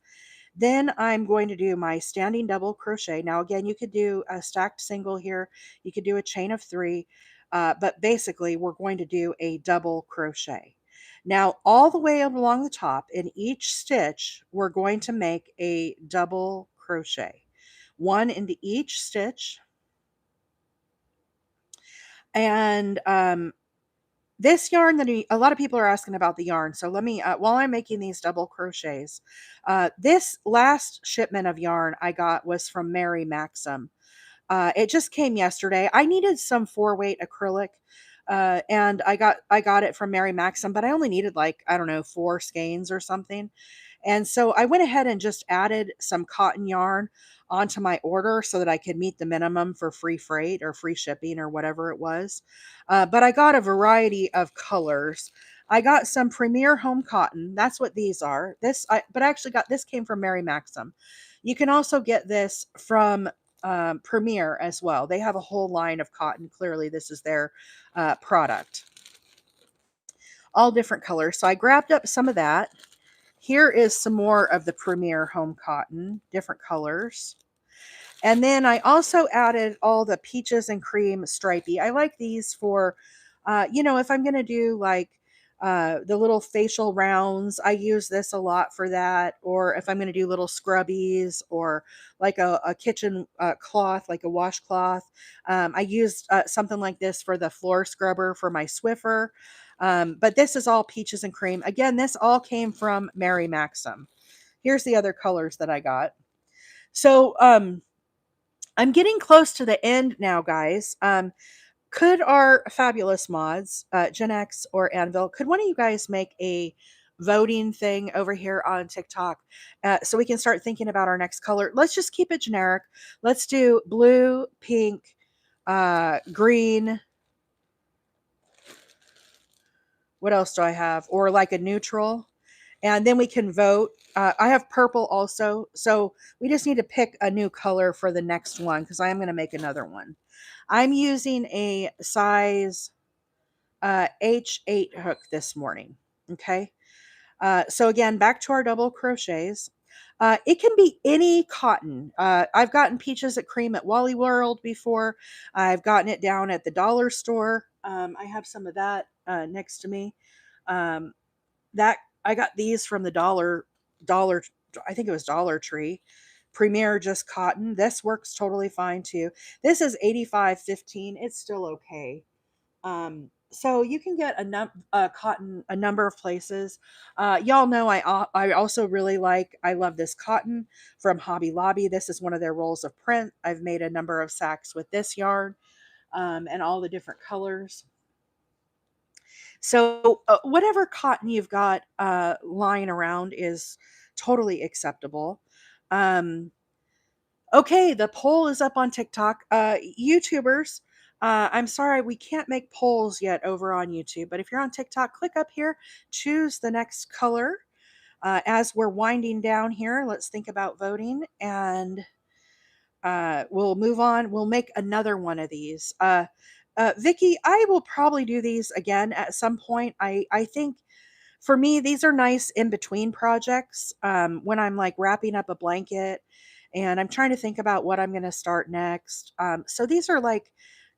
Then I'm going to do my standing double crochet. Now, again, you could do a stacked single here. You could do a chain of 3, but basically we're going to do a double crochet. Now, all the way up along the top in each stitch, we're going to make a double crochet. 1 into each stitch. And this yarn that a lot of people are asking about the yarn. So let me, while I'm making these double crochets, this last shipment of yarn I got was from Mary Maxim. It just came yesterday. I needed some 4-weight acrylic, and I got it from Mary Maxim, but I only needed like, I don't know, 4 skeins or something. And so I went ahead and just added some cotton yarn onto my order so that I could meet the minimum for free freight or free shipping or whatever it was. But I got a variety of colors. I got some Premier Home Cotton. That's what these are. But I actually got this came from Mary Maxim. You can also get this from Premier as well. They have a whole line of cotton. Clearly, this is their product. All different colors. So I grabbed up some of that. Here is some more of the Premier Home Cotton, different colors. And then I also added all the peaches and cream stripey. I like these for, if I'm going to do like the little facial rounds, I use this a lot for that. Or if I'm going to do little scrubbies or like a kitchen cloth, like a washcloth, I used something like this for the floor scrubber for my Swiffer. But this is all peaches and cream. Again, this all came from Mary Maxim. Here's the other colors that I got. So I'm getting close to the end now, guys. Could our fabulous mods, Gen X or Anvil, could one of you guys make a voting thing over here on TikTok, so we can start thinking about our next color. Let's just keep it generic. Let's do blue, pink, green. What else do I have? Or like a neutral. And then we can vote. I have purple also. So we just need to pick a new color for the next one because I am going to make another one. I'm using a size H8 hook this morning. Okay. So again, back to our double crochets. It can be any cotton. I've gotten peaches at cream at Wally World before. I've gotten it down at the dollar store. I have some of that next to me. Um, that I got these from the dollar. I think it was Dollar Tree. Premier just cotton. This works totally fine too. This is 85.15. It's still okay. So you can get cotton a number of places. Y'all know I also really I love this cotton from Hobby Lobby. This is one of their rolls of print. I've made a number of sacks with this yarn and all the different colors. So whatever cotton you've got lying around is totally acceptable. Um, Okay, the poll is up on TikTok. YouTubers, I'm sorry we can't make polls yet over on YouTube, but if you're on TikTok, click up here, choose the next color. As we're winding down here, let's think about voting and we'll move on. We'll make another one of these. Vicky, I will probably do these again at some point. I think for me, these are nice in between projects when I'm like wrapping up a blanket and I'm trying to think about what I'm going to start next. So these are like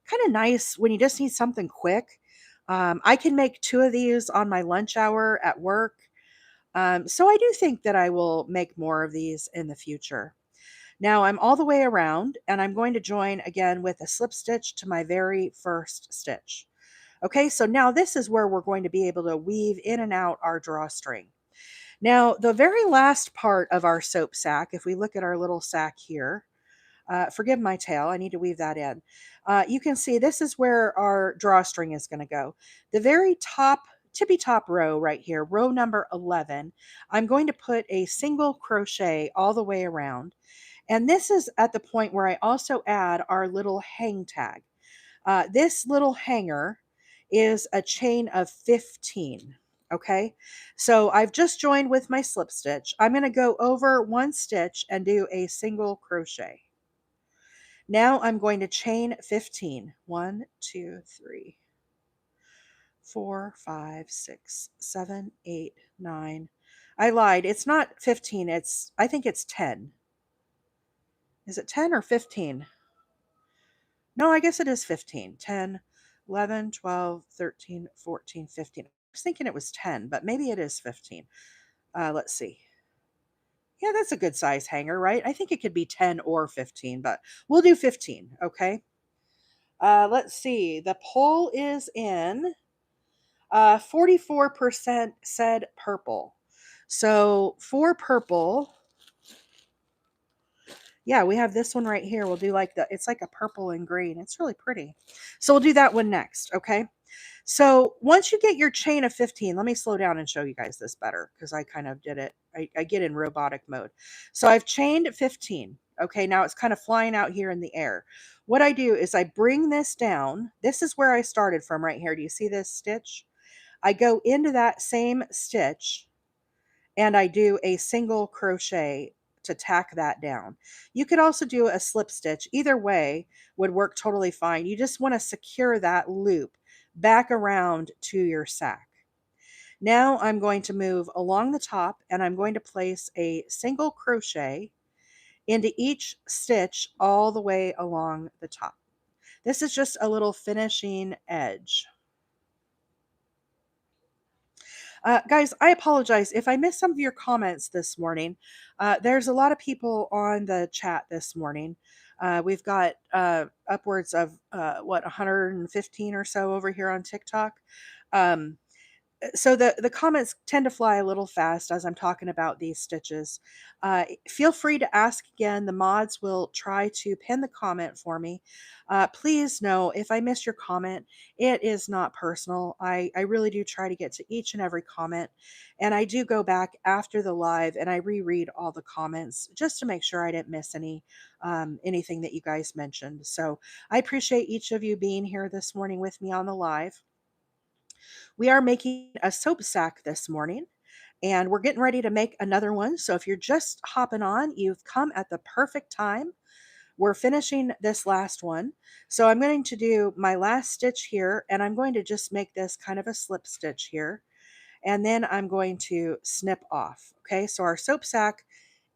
kind of nice when you just need something quick. I can make two of these on my lunch hour at work. So I do think that I will make more of these in the future. Now I'm all the way around and I'm going to join again with a slip stitch to my very first stitch. Okay, so now this is where we're going to be able to weave in and out our drawstring. Now, the very last part of our soap sack, if we look at our little sack here, forgive my tail, I need to weave that in. You can see this is where our drawstring is going to go. The very top, tippy top row right here, row number 11, I'm going to put a single crochet all the way around. And this is at the point where I also add our little hang tag. This little hanger is a chain of 15. Okay, so I've just joined with my slip stitch. I'm going to go over one stitch and do a single crochet. Now I'm going to chain 15. 1, 2, 3, 4, 5, 6, 7, 8, 9. I lied. It's not 15. I think it's 10. Is it 10 or 15? No, I guess it is 15. 10, 11, 12, 13, 14, 15. I was thinking it was 10, but maybe it is 15. Let's see. Yeah, that's a good size hanger, right? I think it could be 10 or 15, but we'll do 15, okay? Let's see. The poll is in. 44% said purple. So for purple, yeah, we have this one right here. We'll do it's like a purple and green. It's really pretty. So we'll do that one next, okay? So once you get your chain of 15, let me slow down and show you guys this better because I kind of did it. I get in robotic mode. So I've chained 15. Okay, now it's kind of flying out here in the air. What I do is I bring this down. This is where I started from right here. Do you see this stitch? I go into that same stitch and I do a single crochet to tack that down. You could also do a slip stitch. Either way would work totally fine. You just want to secure that loop back around to your sack. Now I'm going to move along the top and I'm going to place a single crochet into each stitch all the way along the top. This is just a little finishing edge. Guys, I apologize if I missed some of your comments this morning. There's a lot of people on the chat this morning. We've got upwards of 115 or so over here on TikTok. Um, so the comments tend to fly a little fast as I'm talking about these stitches. Feel free to ask again. The mods will try to pin the comment for me. Please know if I miss your comment, it is not personal. I really do try to get to each and every comment, and I do go back after the live and I reread all the comments just to make sure I didn't miss anything that you guys mentioned. So I appreciate each of you being here this morning with me on the live. We are making a soap sack this morning and we're getting ready to make another one. So if you're just hopping on, you've come at the perfect time. We're finishing this last one. So I'm going to do my last stitch here and I'm going to just make this kind of a slip stitch here. And then I'm going to snip off. Okay, so our soap sack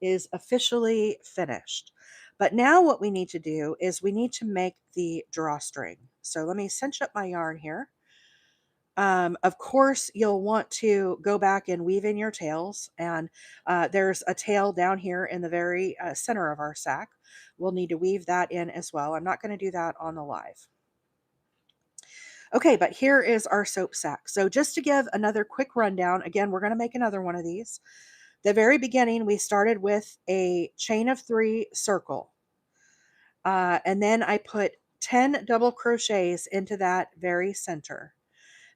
is officially finished. But now what we need to do is we need to make the drawstring. So let me cinch up my yarn here. Of course, you'll want to go back and weave in your tails, and there's a tail down here in the very center of our sack. We'll need to weave that in as well. I'm not going to do that on the live. Okay, but here is our soap sack. So just to give another quick rundown, again, we're going to make another one of these. The very beginning, we started with a chain of 3 circle, and then I put 10 double crochets into that very center.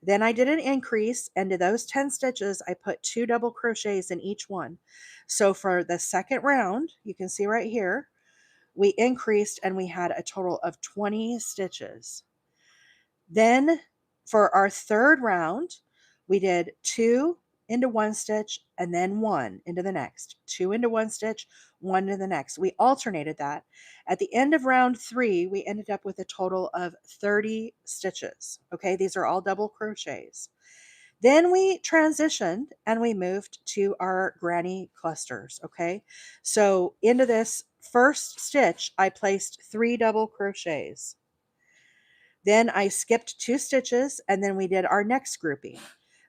Then I did an increase, and to those 10 stitches, I put 2 double crochets in each one. So for the second round, you can see right here, we increased and we had a total of 20 stitches. Then for our third round, we did 2 into 1 stitch and then 1 into the next, 2 into 1 stitch, 1 into the next. We alternated that. At the end of round 3, we ended up with a total of 30 stitches. Okay, these are all double crochets. Then we transitioned and we moved to our granny clusters. Okay, so into this first stitch, I placed 3 double crochets. Then I skipped 2 stitches and then we did our next grouping.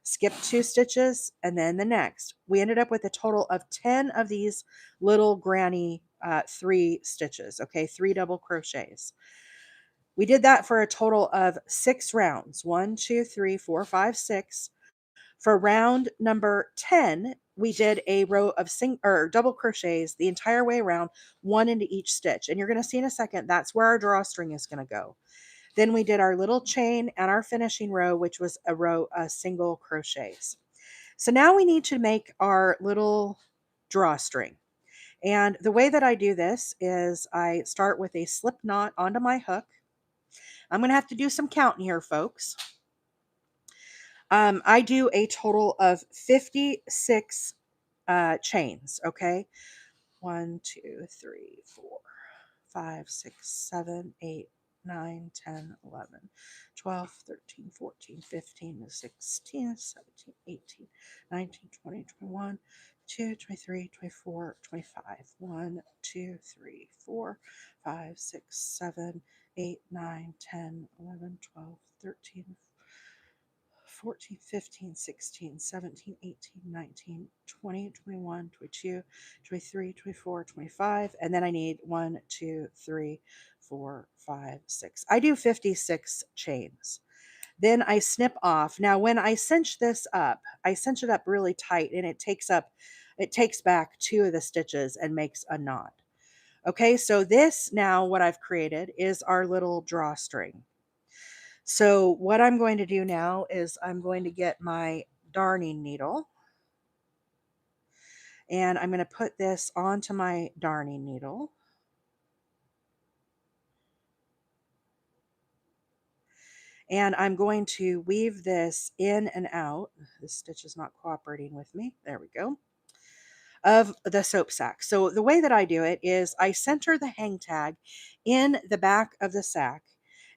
Skipped 2 stitches and then the next. We ended up with a total of 10 of these little granny 3 stitches, okay, 3 double crochets. We did that for a total of 6 rounds. 1, 2, 3, 4, 5, 6. For round number 10, we did a row of double crochets the entire way around, 1 into each stitch. And you're going to see in a second, that's where our drawstring is going to go. Then we did our little chain and our finishing row, which was a row of single crochets. So now we need to make our little drawstring. And the way that I do this is I start with a slip knot onto my hook. I'm going to have to do some counting here, folks. I do a total of 56 chains, okay? 1, 2, 3, 4, 5, 6, 7, 8, 9, 10, 11, 12, 13, 14, 15, 16, 17, 18, 19, 20, 21, 22, 23, 24, 25. 1, 2, 3, 4, 5, 6, 7, 8, 9, 10, 11, 12, 13, 14, 15, 16, 17, 18, 19, 20, 21, 22, 23, 24, 25. And then I need 1, 2, 3, 4, 5, 6. I do 56 chains. Then I snip off. Now, when I cinch this up, I cinch it up really tight and it takes back 2 of the stitches and makes a knot. Okay, so this now, what I've created is our little drawstring. So what I'm going to do now is I'm going to get my darning needle and I'm going to put this onto my darning needle. And I'm going to weave this in and out. This stitch is not cooperating with me. There we go. Of the soap sack. So the way that I do it is I center the hang tag in the back of the sack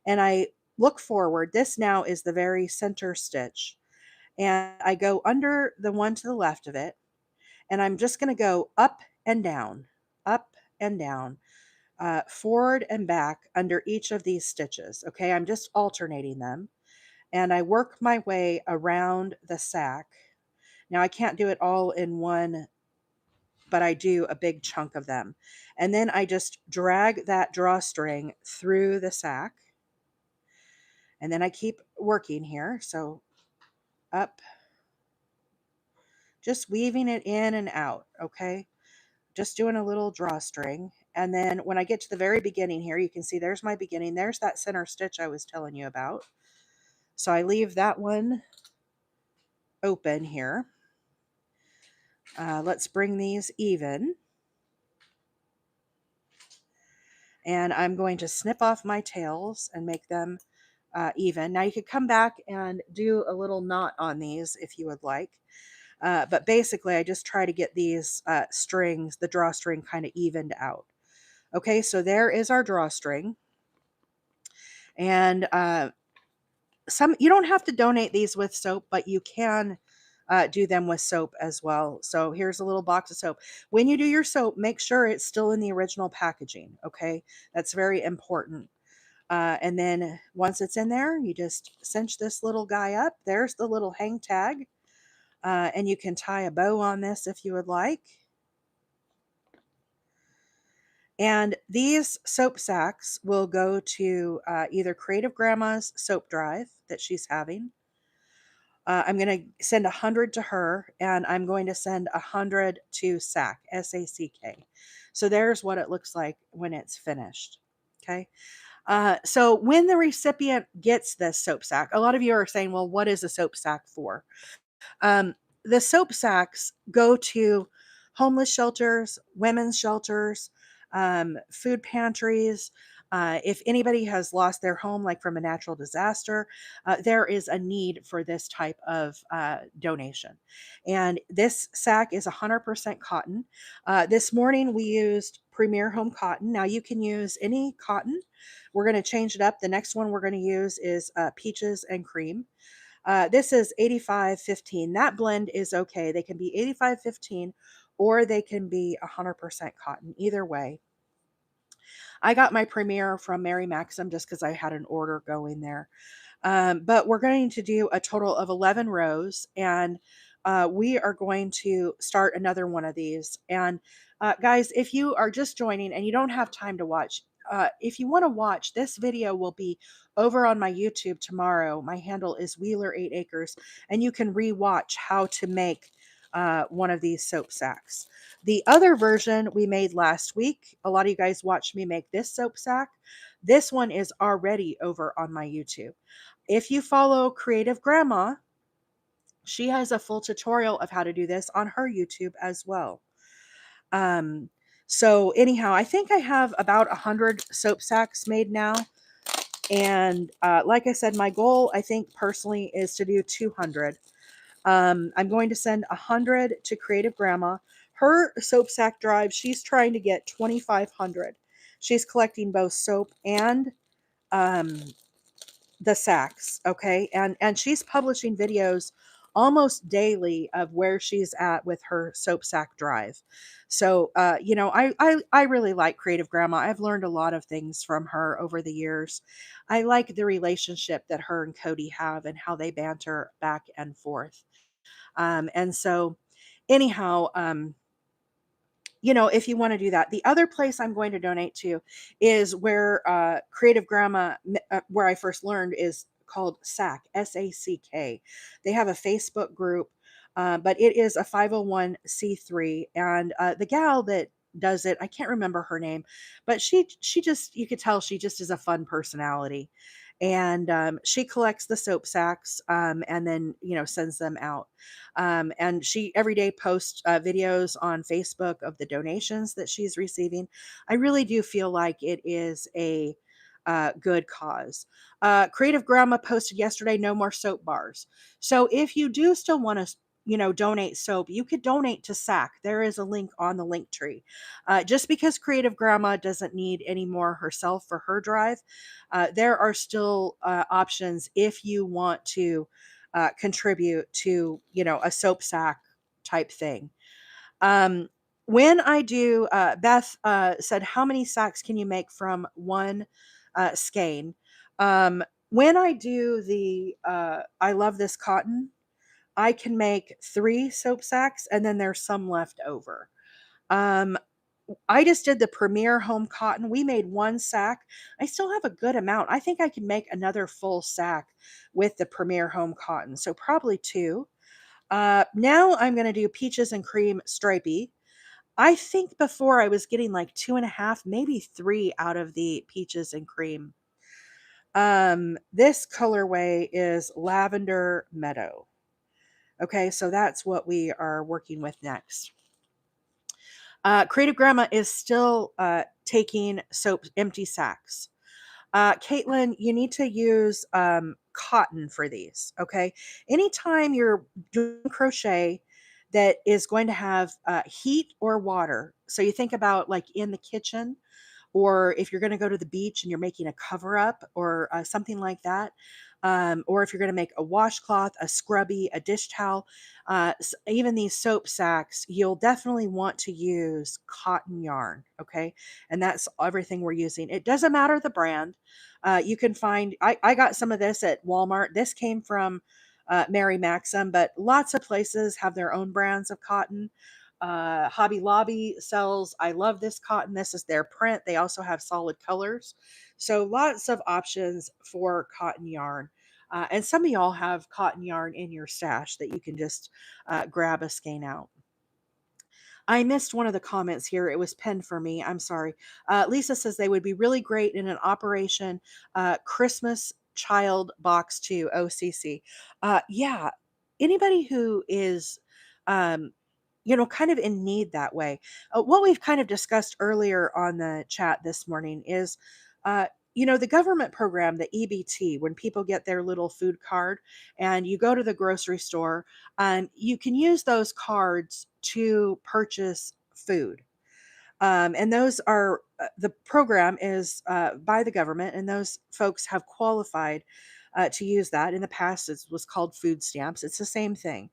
and I look forward. This now is the very center stitch. And I go under the one to the left of it. And I'm just going to go up and down, forward and back under each of these stitches. Okay, I'm just alternating them. And I work my way around the sack. Now I can't do it all in one, but I do a big chunk of them. And then I just drag that drawstring through the sack. And then I keep working here. So up, just weaving it in and out, okay? Just doing a little drawstring. And then when I get to the very beginning here, you can see there's my beginning. There's that center stitch I was telling you about. So I leave that one open here. Let's bring these even. And I'm going to snip off my tails and make them even. Now you could come back and do a little knot on these if you would like. But basically I just try to get these strings, the drawstring kind of evened out. Okay, so there is our drawstring. And you don't have to donate these with soap, but you can do them with soap as well. So here's a little box of soap. When you do your soap, make sure it's still in the original packaging. Okay, that's very important. And then once it's in there, you just cinch this little guy up. There's the little hang tag. And you can tie a bow on this if you would like. And these soap sacks will go to either Creative Grandma's soap drive that she's having. I'm going to send 100 to her, and I'm going to send 100 to S.A.C.K, S-A-C-K. So there's what it looks like when it's finished. Okay. So when the recipient gets this soap sack, a lot of you are saying, well, what is a soap sack for? The soap sacks go to homeless shelters, women's shelters, food pantries. If anybody has lost their home, like from a natural disaster, there is a need for this type of donation. And this sack is 100% cotton. This morning we used Premier Home Cotton. Now you can use any cotton. We're going to change it up. The next one we're going to use is Peaches and Cream. This is 85-15. That blend is okay. They can be 85-15 or they can be 100% cotton. Either way. I got my Premier from Mary Maxim just because I had an order going there. But we're going to do a total of 11 rows, and we are going to start another one of these. And guys, if you are just joining and you don't have time to watch, if you want to watch, this video will be over on my YouTube tomorrow. My handle is Wheeler 8 Acres, and you can re-watch how to make one of these soap sacks. The other version we made last week, a lot of you guys watched me make this soap sack. This one is already over on my YouTube. If you follow Creative Grandma, she has a full tutorial of how to do this on her YouTube as well. So anyhow, I think I have about 100 soap sacks made now. And like I said, my goal, I think personally, is to do 200. I'm going to send 100 to Creative Grandma. Her soap sack drive, she's trying to get 2,500. She's collecting both soap and the sacks, okay? And she's publishing videos almost daily of where she's at with her soap sack drive. So, you know, I really like Creative Grandma. I've learned a lot of things from her over the years. I like the relationship that her and Cody have and how they banter back and forth. And so, anyhow, you know, if you want to do that. The other place I'm going to donate to is where Creative Grandma, where I first learned, is called S.A.C.K, S-A.C.K. They have a Facebook group, but it is a 501c3. And the gal that does it, I can't remember her name, but she just, you could tell she just is a fun personality. And she collects the soap sacks and then, you know, sends them out. And she every day posts videos on Facebook of the donations that she's receiving. I really do feel like it is a good cause. Creative Grandma posted yesterday, no more soap bars. So if you do still want to, you know, donate soap, you could donate to S.A.C.K. There is a link on the link tree. Just because Creative Grandma doesn't need any more herself for her drive, there are still options if you want to contribute to, you know, a soap sack type thing. Um, when I do, Beth said, how many sacks can you make from one skein? When I do the I love this cotton, I can make 3 soap sacks and then there's some left over. Um, I just did the Premier Home Cotton. We made 1 sack. I still have a good amount. I think I can make another full sack with the Premier Home Cotton. So probably 2. Now I'm going to do peaches and cream stripey. I think before I was getting like 2.5, maybe 3 out of the peaches and cream. This colorway is lavender meadow. Okay, so that's what we are working with next. Creative Grandma is still taking soap empty sacks. Caitlin, you need to use cotton for these. Okay, anytime you're doing crochet that is going to have heat or water, so you think about like in the kitchen, or if you're going to go to the beach and you're making a cover up or something like that, or if you're going to make a washcloth, a scrubby, a dish towel, even these soap sacks, you'll definitely want to use cotton yarn. Okay. And that's everything we're using. It doesn't matter the brand. You can find, I got some of this at Walmart. This came from Mary Maxim, but lots of places have their own brands of cotton. Hobby Lobby sells, I love this cotton. This is their print. They also have solid colors. So lots of options for cotton yarn. And some of y'all have cotton yarn in your stash that you can just grab a skein out. I missed one of the comments here. It was pinned for me. I'm sorry. Lisa says they would be really great in an Operation Christmas Child Box 2 OCC. Yeah, anybody who is, um, kind of in need that way. What we've kind of discussed earlier on the chat this morning is, uh, the government program, the EBT, when people get their little food card and you go to the grocery store, you can use those cards to purchase food. And those are, the program is by the government, and those folks have qualified to use that. In the past, it was called food stamps. It's the same thing.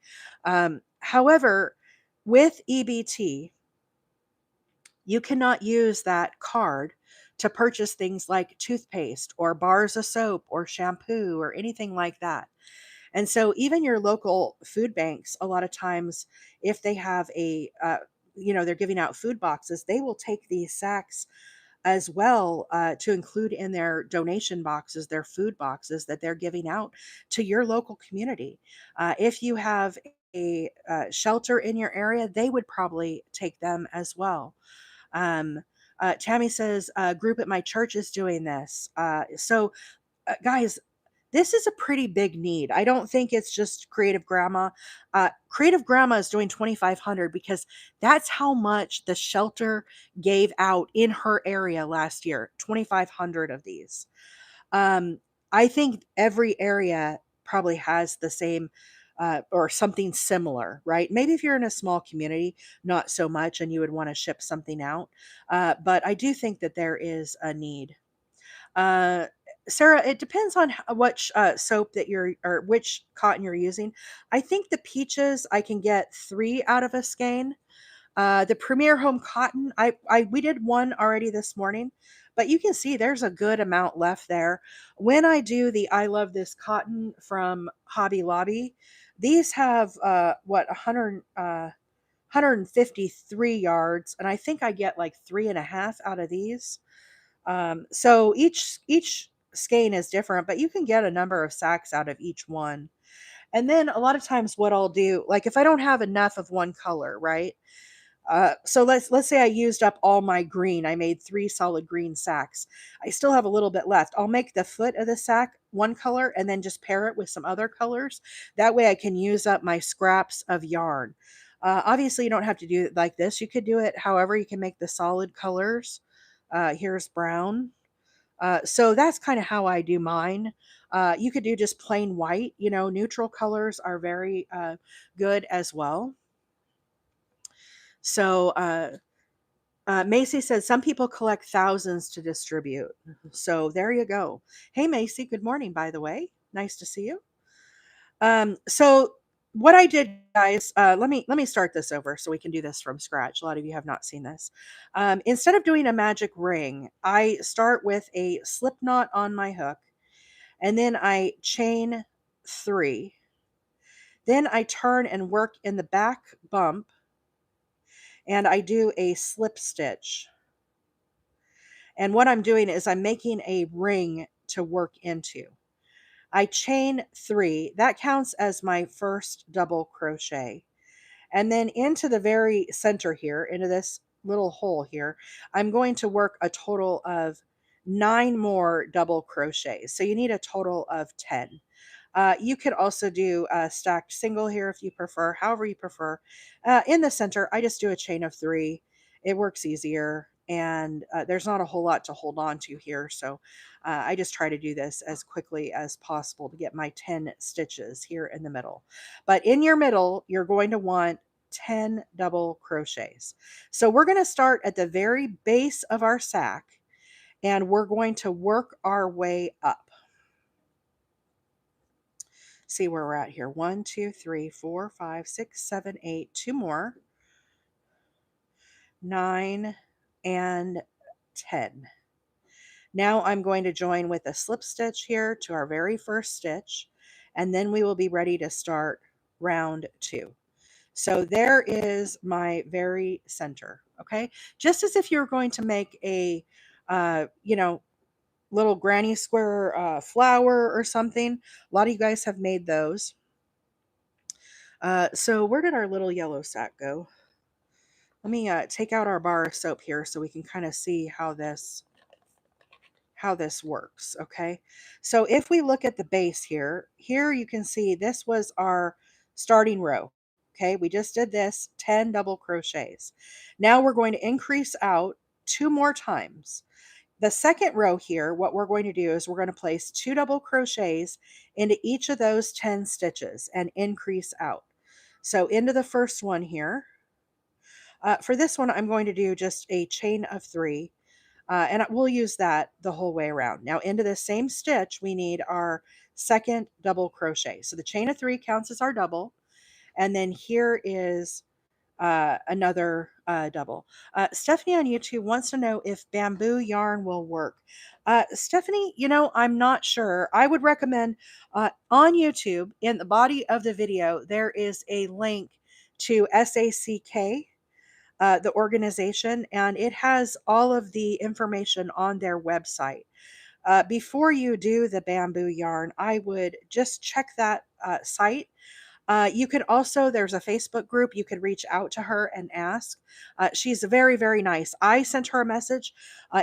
However, with EBT, you cannot use that card to purchase things like toothpaste or bars of soap or shampoo or anything like that. And so even your local food banks, a lot of times, if they have they're giving out food boxes, they will take these sacks as well to include in their donation boxes, their food boxes that they're giving out to your local community. If you have a shelter in your area, they would probably take them as well. Um, Tammy says, a group at my church is doing this. Guys, this is a pretty big need. I don't think it's just Creative Grandma. Creative Grandma is doing 2,500 because that's how much the shelter gave out in her area last year. 2,500 of these. Um, I think every area probably has the same or something similar, right? Maybe if you're in a small community, not so much, and you would want to ship something out. But I do think that there is a need. Uh, Sarah, it depends on which soap that you're, or which cotton you're using. I think the peaches, I can get 3 out of a skein. The Premier Home Cotton, we did one already this morning, but you can see there's a good amount left there. When I do the I Love This Cotton from Hobby Lobby, these have 153 yards, and I think I get like 3.5 out of these. So each skein is different, but you can get a number of sacks out of each one. And then a lot of times what I'll do, like if I don't have enough of one color, right? So let's say I used up all my green. I made 3 solid green sacks. I still have a little bit left. I'll make the foot of the sack one color and then just pair it with some other colors. That way I can use up my scraps of yarn. Obviously, you don't have to do it like this. You could do it however you can make the solid colors. Here's brown. So that's kind of how I do mine. You could do just plain white. Neutral colors are very good as well. So Macy said some people collect thousands to distribute. So there you go. Hey Macy, good morning. By the way, nice to see you. So what I did, guys, let me start this over so we can do this from scratch. A lot of you have not seen this. Instead of doing a magic ring, I start with a slip knot on my hook, and then I chain 3. Then I turn and work in the back bump, and I do a slip stitch. And what I'm doing is I'm making a ring to work into. I chain 3. That counts as my first double crochet. And then into the very center here, into this little hole here, I'm going to work a total of 9 more double crochets. So you need a total of 10. You could also do a stacked single here if you prefer, however you prefer. In the center, I just do a chain of 3. It works easier, and there's not a whole lot to hold on to here. So I just try to do this as quickly as possible to get my 10 stitches here in the middle. But in your middle, you're going to want 10 double crochets. So we're going to start at the very base of our sack, and we're going to work our way up. See where we're at here. 1, 2, 3, 4, 5, 6, 7, 8. Two more. 9 and 10. Now I'm going to join with a slip stitch here to our very first stitch, and then we will be ready to start round 2. So there is my very center, okay? Just as if you're going to make a, little granny square flower or something. A lot of you guys have made those. So where did our little yellow sack go? Let me take out our bar of soap here so we can kind of see how this works, okay? So if we look at the base here you can see this was our starting row, okay? We just did this 10 double crochets. Now we're going to increase out 2 more times. The second row here, what we're going to do is we're going to place 2 double crochets into each of those 10 stitches and increase out. So into the first one here. For this one, I'm going to do just a chain of 3, and we'll use that the whole way around. Now into the same stitch, we need our second double crochet. So the chain of 3 counts as our double, and then here is another double. Stephanie on YouTube wants to know if bamboo yarn will work. Stephanie, I'm not sure. I would recommend on YouTube, in the body of the video, there is a link to S.A.C.K, the organization, and it has all of the information on their website. Before you do the bamboo yarn, I would just check that site. You could also, there's a Facebook group, you could reach out to her and ask. She's very, very nice. I sent her a message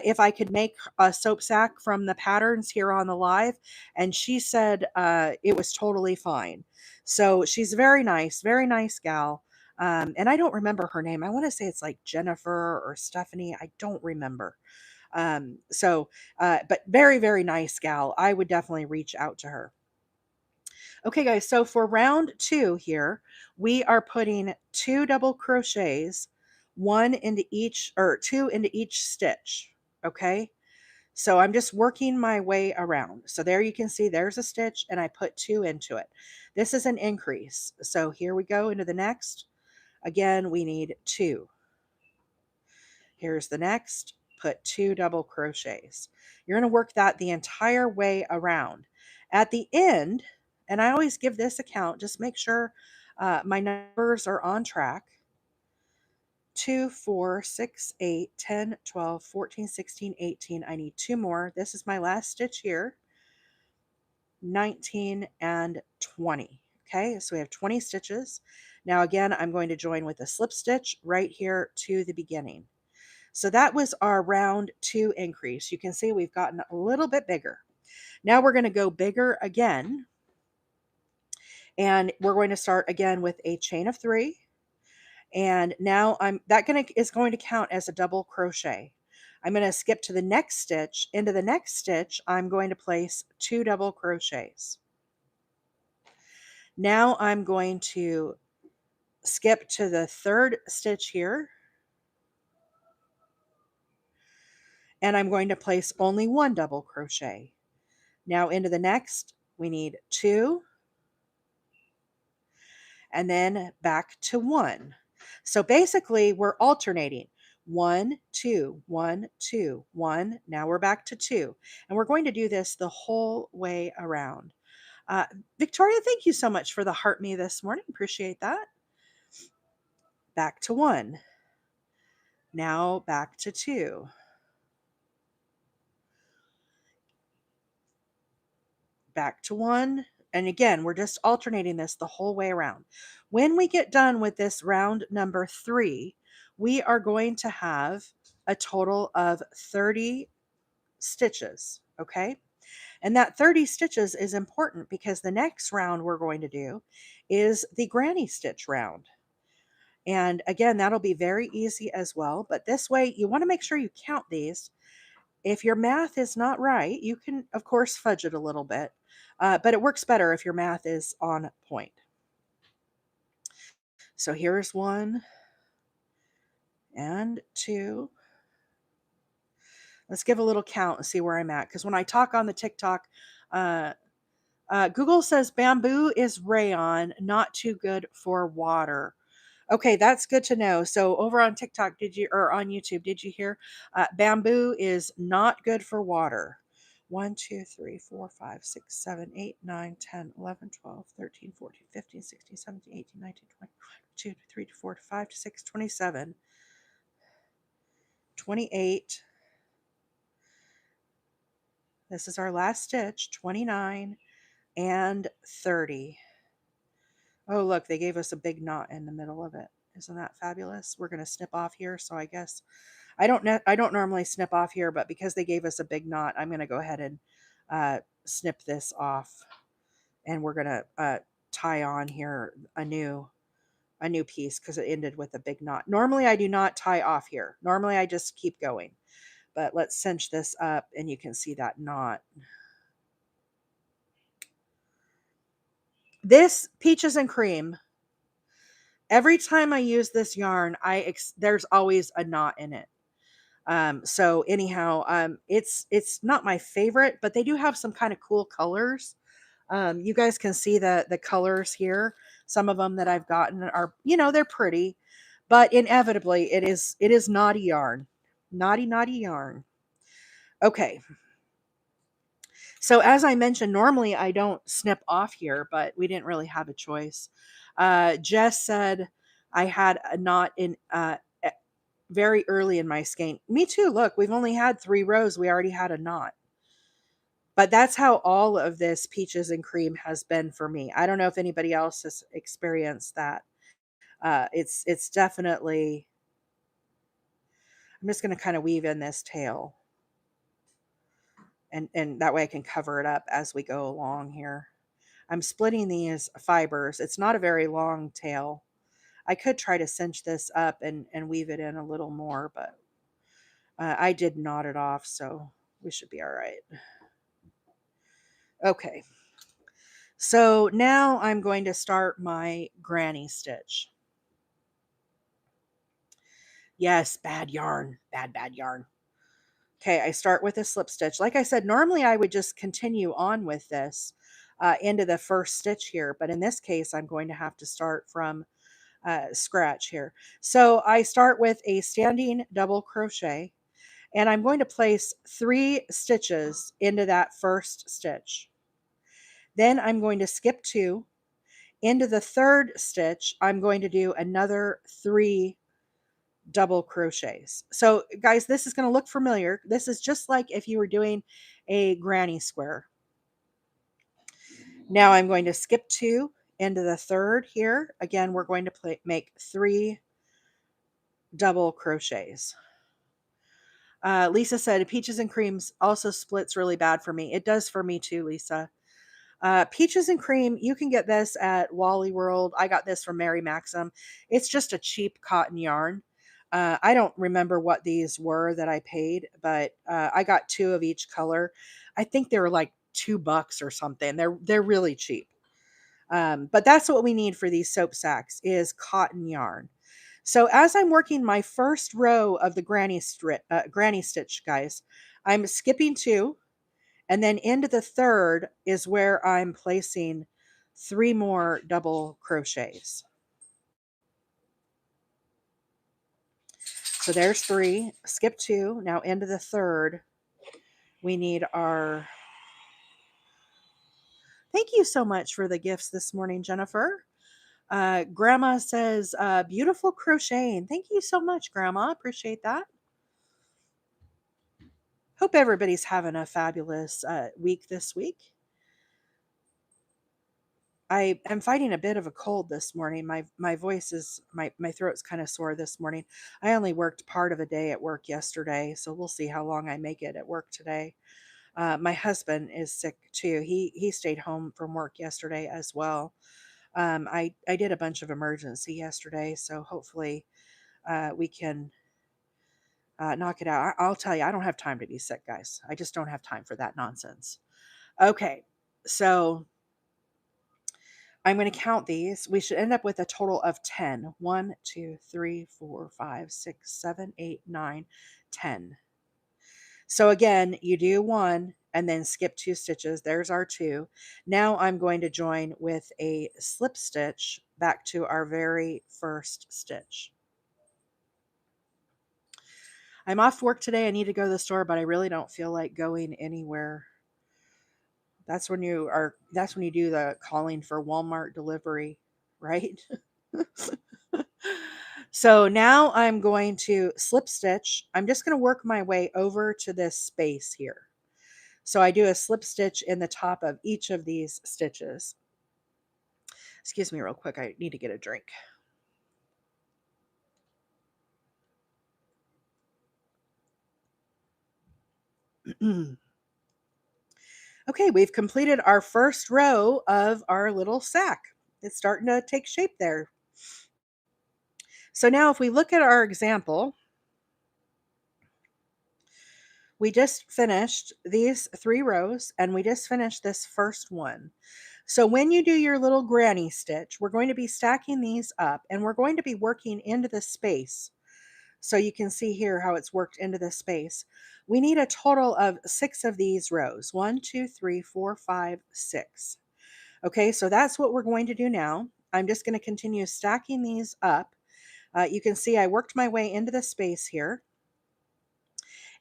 if I could make a soap sack from the patterns here on the live, and she said it was totally fine. So she's very nice gal. And I don't remember her name. I want to say it's like Jennifer or Stephanie. I don't remember. But very, very nice gal. I would definitely reach out to her. Okay, guys, so for round 2 here, we are putting 2 double crochets, 1 into each, or 2 into each stitch, okay? So I'm just working my way around. So there you can see there's a stitch, and I put 2 into it. This is an increase. So here we go into the next. Again, we need 2. Here's the next, put 2 double crochets. You're going to work that the entire way around. At the end, and I always give this a count, just make sure my numbers are on track. 2, 4, 6, 8, 10, 12, 14, 16, 18. I need 2 more. This is my last stitch here. 19 and 20. Okay, so we have 20 stitches. Now again, I'm going to join with a slip stitch right here to the beginning. So that was our round 2 increase. You can see we've gotten a little bit bigger. Now we're going to go bigger again. And we're going to start again with a chain of 3. And now is going to count as a double crochet. I'm going to skip to the next stitch. Into the next stitch, I'm going to place 2 double crochets. Now I'm going to skip to the third stitch here. And I'm going to place only 1 double crochet. Now into the next, we need 2, and then back to 1. So basically we're alternating 1, 2, 1, 2, 1. Now we're back to 2. And we're going to do this the whole way around. Victoria, thank you so much for the heart me this morning. Appreciate that. Back to 1. Now back to 2. back to 1. And again, we're just alternating this the whole way around. When we get done with this round number 3, we are going to have a total of 30 stitches, okay? And that 30 stitches is important because the next round we're going to do is the granny stitch round. And again, that'll be very easy as well. But this way, you want to make sure you count these. If your math is not right, you can, of course, fudge it a little bit. But it works better if your math is on point. So here's 1 and 2. Let's give a little count and see where I'm at. Because when I talk on the TikTok, uh, Google says bamboo is rayon, not too good for water. Okay, that's good to know. So over on TikTok, or on YouTube, did you hear? Bamboo is not good for water. 1, 2, 3, 4, 5, 6, 7, 8, 9, 10, 11, 12, 13, 14, 15, 16, 17, 18, 19, 20, 2, 3, 4, 5, 6, 27, 28. This is our last stitch, 29 and 30. Oh, look, they gave us a big knot in the middle of it. Isn't that fabulous? We're going to snip off here. So I guess I don't normally snip off here, but because they gave us a big knot, I'm going to go ahead and snip this off. And we're going to tie on here a new piece because it ended with a big knot. Normally I do not tie off here. Normally I just keep going. But let's cinch this up and you can see that knot. This Peaches and Cream, every time I use this yarn, there's always a knot in it. So anyhow, it's not my favorite, but they do have some kind of cool colors. You guys can see the colors here. Some of them that I've gotten are, they're pretty, but inevitably it is naughty yarn. Naughty yarn. Okay. So as I mentioned, normally I don't snip off here, but we didn't really have a choice. Jess said I had a knot in very early in my skein. Me too. Look, we've only had 3 rows. We already had a knot. But that's how all of this Peaches and Cream has been for me. I don't know if anybody else has experienced that. It's definitely, I'm just going to kind of weave in this tail. And that way I can cover it up as we go along here. I'm splitting these fibers. It's not a very long tail. I could try to cinch this up and weave it in a little more, but I did knot it off, so we should be all right. Okay. So now I'm going to start my granny stitch. Yes, bad yarn. Bad yarn. Okay, I start with a slip stitch. Like I said, normally I would just continue on with this into the first stitch here, but in this case, I'm going to have to start from scratch here. So I start with a standing double crochet, and I'm going to place 3 stitches into that first stitch. Then I'm going to skip 2. Into the third stitch, I'm going to do another 3 double crochets. So guys, this is going to look familiar. This is just like if you were doing a granny square. Now I'm going to skip 2 into the third here. Again, we're going to make 3 double crochets. Lisa said Peaches and Creams also splits really bad for me. It does for me too, Lisa. Peaches and Cream, you can get this at Wally World. I got this from Mary Maxim. It's just a cheap cotton yarn. I don't remember what these were that I paid, but I got 2 of each color. I think they were like $2 or something. They're really cheap. But that's what we need for these soap sacks is cotton yarn. So as I'm working my first row of the granny stitch, guys, I'm skipping 2. And then into the third is where I'm placing 3 more double crochets. So there's 3, skip 2. Now into the third, we need our, thank you so much for the gifts this morning, Jennifer. Grandma says, beautiful crocheting. Thank you so much, Grandma. Appreciate that. Hope everybody's having a fabulous week this week. I am fighting a bit of a cold this morning. My voice is my throat's kind of sore this morning. I only worked part of a day at work yesterday, so we'll see how long I make it at work today. My husband is sick too. He stayed home from work yesterday as well. I did a bunch of emergency yesterday, so hopefully we can knock it out. I'll tell you, I don't have time to be sick, guys. I just don't have time for that nonsense. Okay, so I'm going to count these. We should end up with a total of 10. 1, 2, 3, 4, 5, 6, 7, 8, 9, 10. So again, you do one and then skip 2 stitches. There's our 2. Now I'm going to join with a slip stitch back to our very first stitch. I'm off work today. I need to go to the store, but I really don't feel like going anywhere. That's when you do the calling for Walmart delivery, right? So now I'm going to slip stitch. I'm just going to work my way over to this space here. So I do a slip stitch in the top of each of these stitches. Excuse me real quick. I need to get a drink. Okay, we've completed our first row of our little sack. It's starting to take shape there. So now if we look at our example, we just finished these 3 rows and we just finished this first one. So when you do your little granny stitch, we're going to be stacking these up and we're going to be working into the space. So you can see here how it's worked into the space. We need a total of 6 of these rows. 1, 2, 3, 4, 5, 6. Okay, so that's what we're going to do now. I'm just going to continue stacking these up. You can see I worked my way into the space here.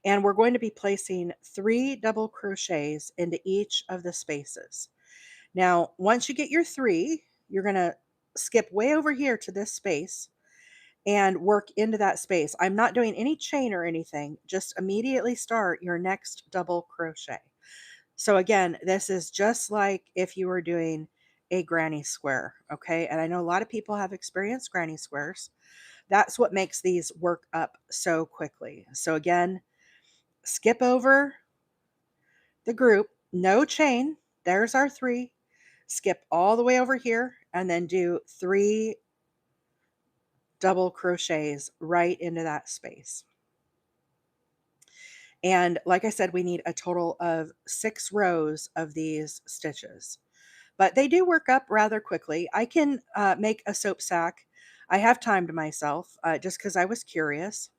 And we're going to be placing 3 double crochets into each of the spaces. Now, once you get your 3, you're going to skip way over here to this space and work into that space. I'm not doing any chain or anything. Just immediately start your next double crochet. So again, this is just like if you were doing a granny square, okay? And I know a lot of people have experienced granny squares. That's what makes these work up so quickly. So again, skip over the group, no chain. There's our 3. Skip all the way over here and then do 3 double crochets right into that space. And like I said, we need a total of 6 rows of these stitches, but they do work up rather quickly. I can make a soap sack. I have timed myself just because I was curious.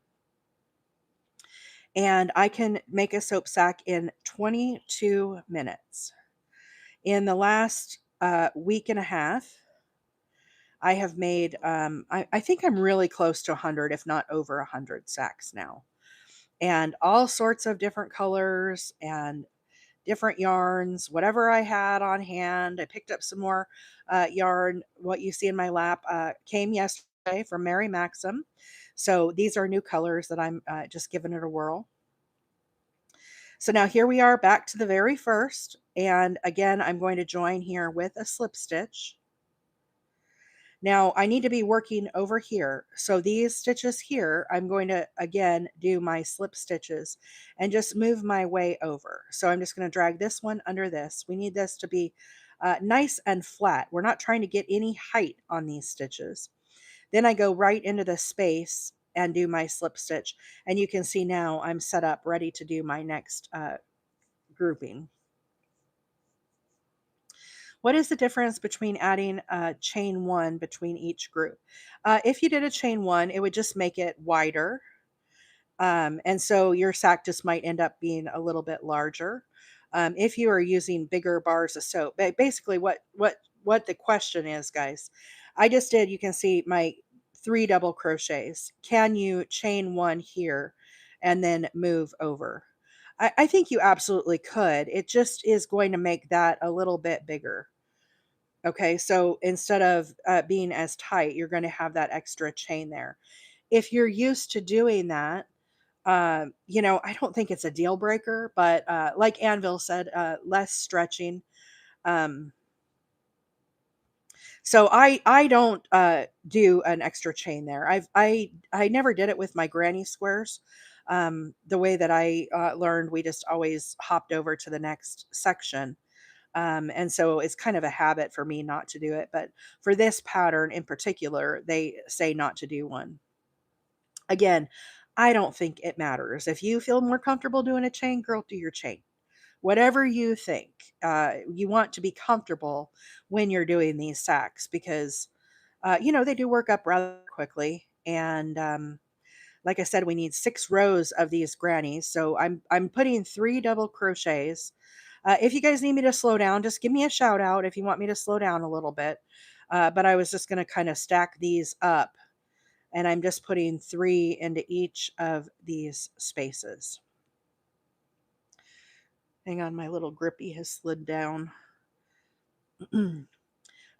And I can make a soap sack in 22 minutes. In the last week and a half, I have made, I think I'm really close to 100, if not over 100 sacks now. And all sorts of different colors and different yarns, whatever I had on hand. I picked up some more yarn. What you see in my lap came yesterday from Mary Maxim. So these are new colors that I'm just giving it a whirl. So now here we are back to the very first. And again, I'm going to join here with a slip stitch. Now I need to be working over here. So these stitches here, I'm going to again do my slip stitches and just move my way over. So I'm just going to drag this one under this. We need this to be nice and flat. We're not trying to get any height on these stitches. Then I go right into the space and do my slip stitch. And you can see now I'm set up ready to do my next grouping. What is the difference between adding a chain 1 between each group? If you did a chain 1, it would just make it wider. And so your sack just might end up being a little bit larger. If you are using bigger bars of soap, basically what the question is, guys, I just did, you can see my 3 double crochets. Can you chain 1 here and then move over? I think you absolutely could. It just is going to make that a little bit bigger. Okay, so instead of being as tight, you're going to have that extra chain there. If you're used to doing that, I don't think it's a deal breaker, but like Anvil said, less stretching. Um, So I don't do an extra chain there. I never did it with my granny squares. The way that I learned, we just always hopped over to the next section. And so it's kind of a habit for me not to do it. But for this pattern in particular, they say not to do one. Again, I don't think it matters. If you feel more comfortable doing a chain, girl, do your chain. Whatever you think, you want to be comfortable when you're doing these sacks because, they do work up rather quickly. And like I said, we need 6 rows of these grannies. So I'm putting 3 double crochets. If you guys need me to slow down, just give me a shout out if you want me to slow down a little bit. But I was just going to kind of stack these up, and I'm just putting 3 into each of these spaces. Hang on, my little grippy has slid down.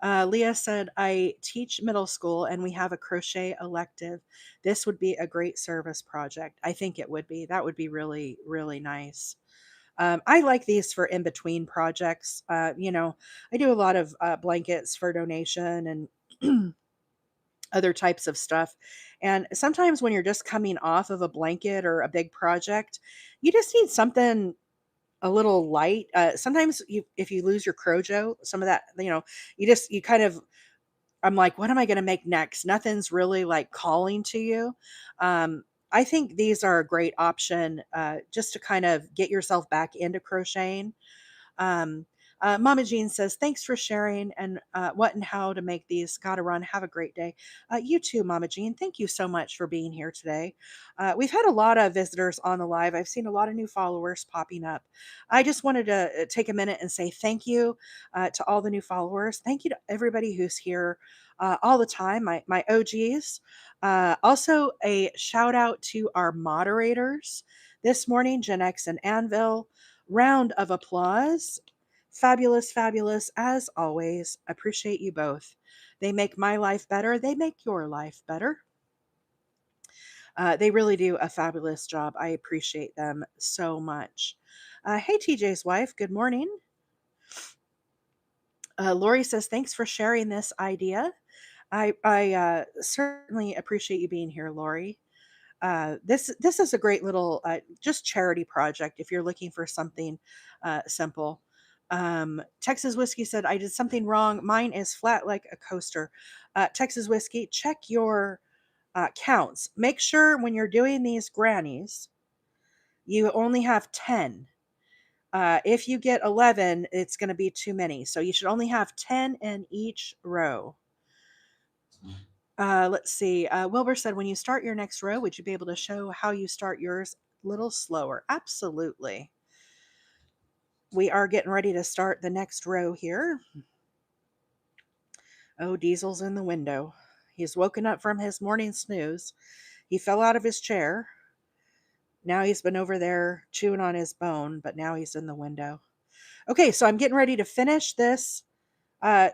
Leah said, I teach middle school and we have a crochet elective. This would be a great service project. I think it would be. That would be really, really nice. I like these for in between projects. I do a lot of blankets for donation and other types of stuff. And sometimes when you're just coming off of a blanket or a big project, you just need something a little light. Sometimes if you lose your crojo, some of that, you kind of, I'm like, what am I going to make next? Nothing's really like calling to you. I think these are a great option just to kind of get yourself back into crocheting. Um, Mama Jean says, thanks for sharing and what and how to make these. Gotta run. Have a great day. You too, Mama Jean. Thank you so much for being here today. We've had a lot of visitors on the live. I've seen a lot of new followers popping up. I just wanted to take a minute and say thank you to all the new followers. Thank you to everybody who's here all the time, my OGs. Also, a shout out to our moderators this morning, Gen X and Anvil. Round of applause. Fabulous, fabulous, as always. Appreciate you both. They make my life better. They make your life better. They really do a fabulous job. I appreciate them so much. Hey, TJ's wife. Good morning. Lori says, thanks for sharing this idea. I certainly appreciate you being here, Lori. This is a great little just charity project if you're looking for something simple. Texas Whiskey said, I did something wrong. Mine is flat like a coaster. Texas Whiskey, check your counts. Make sure when you're doing these grannies, you only have 10. If you get 11, it's going to be too many. So you should only have 10 in each row. Let's see. Wilbur said, when you start your next row, would you be able to show how you start yours a little slower? Absolutely. We are getting ready to start the next row here. Oh, Diesel's in the window. He's woken up from his morning snooze. He fell out of his chair. Now he's been over there chewing on his bone, but now he's in the window. Okay, so I'm getting ready to finish this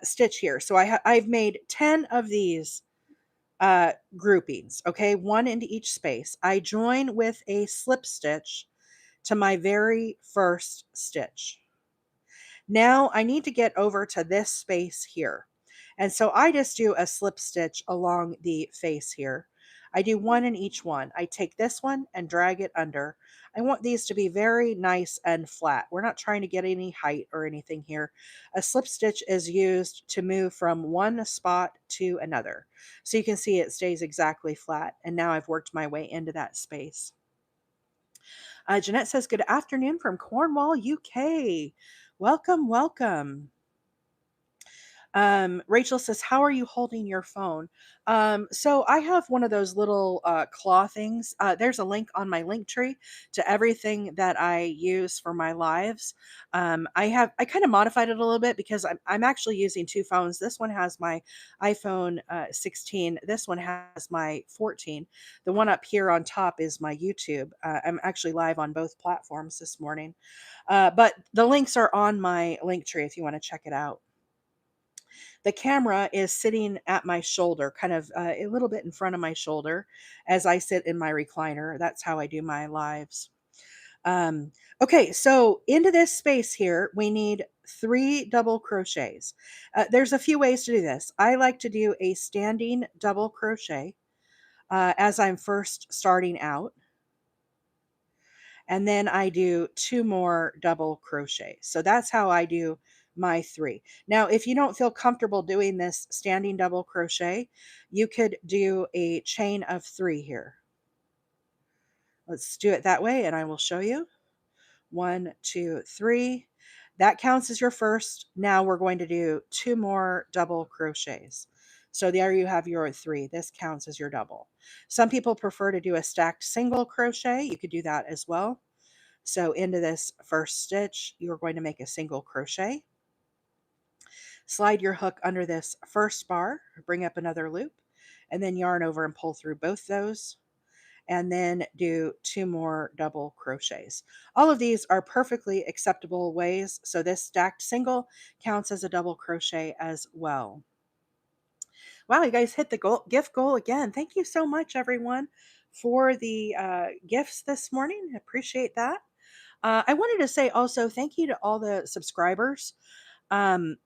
stitch here. So I've made 10 of these groupings, okay, 1 into each space. I join with a slip stitch to my very first stitch. Now I need to get over to this space here. And so I just do a slip stitch along the face here. I do 1 in each one. I take this one and drag it under. I want these to be very nice and flat. We're not trying to get any height or anything here. A slip stitch is used to move from one spot to another. So you can see it stays exactly flat. And now I've worked my way into that space. Jeanette says, good afternoon from Cornwall, UK. Welcome, welcome. Rachel says, how are you holding your phone? So I have one of those little claw things. There's a link on my link tree to everything that I use for my lives. I kind of modified it a little bit because I'm actually using 2 phones. This one has my iPhone 16. This one has my 14. The one up here on top is my YouTube. I'm actually live on both platforms this morning. But the links are on my link tree if you want to check it out. The camera is sitting at my shoulder, kind of a little bit in front of my shoulder as I sit in my recliner. That's how I do my lives. Okay, so into this space here, we need 3 double crochets. There's a few ways to do this. I like to do a standing double crochet as I'm first starting out. And then I do 2 more double crochets. So that's how I do my 3. Now, if you don't feel comfortable doing this standing double crochet, you could do a chain of 3 here. Let's do it that way and I will show you. 1, 2, 3. That counts as your first. Now we're going to do 2 more double crochets. So there you have your 3. This counts as your double. Some people prefer to do a stacked single crochet. You could do that as well. So into this first stitch, you're going to make a single crochet. Slide your hook under this first bar, bring up another loop, and then yarn over and pull through both those, and then do 2 more double crochets. All of these are perfectly acceptable ways, so this stacked single counts as a double crochet as well. Wow, you guys hit the gift goal again. Thank you so much, everyone, for the gifts this morning. I appreciate that. I wanted to say also thank you to all the subscribers. Um,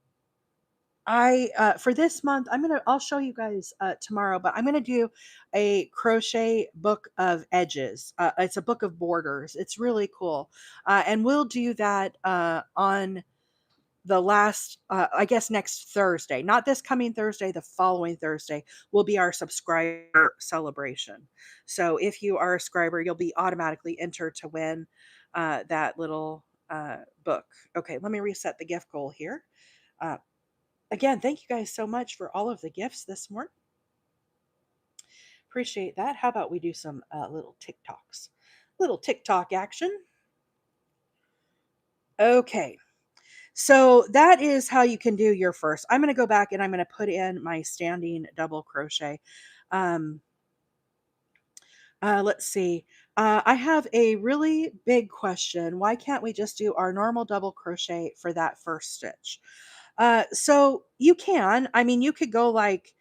I for this month I'll show you guys tomorrow, but I'm gonna do a crochet book of edges. It's a book of borders. It's really cool, and we'll do that on the last I guess next Thursday, not this coming Thursday, the following Thursday will be our subscriber celebration. So if you are a subscriber, you'll be automatically entered to win that little book. Okay, let me reset the gift goal here. Uh, Again, thank you guys so much for all of the gifts this morning. Appreciate that. How about we do some little TikToks? Little TikTok action. Okay. So that is how you can do your first. I'm going to go back and I'm going to put in my standing double crochet. Um, let's see. I have a really big question. Why can't we just do our normal double crochet for that first stitch? So you can. I mean, you could go like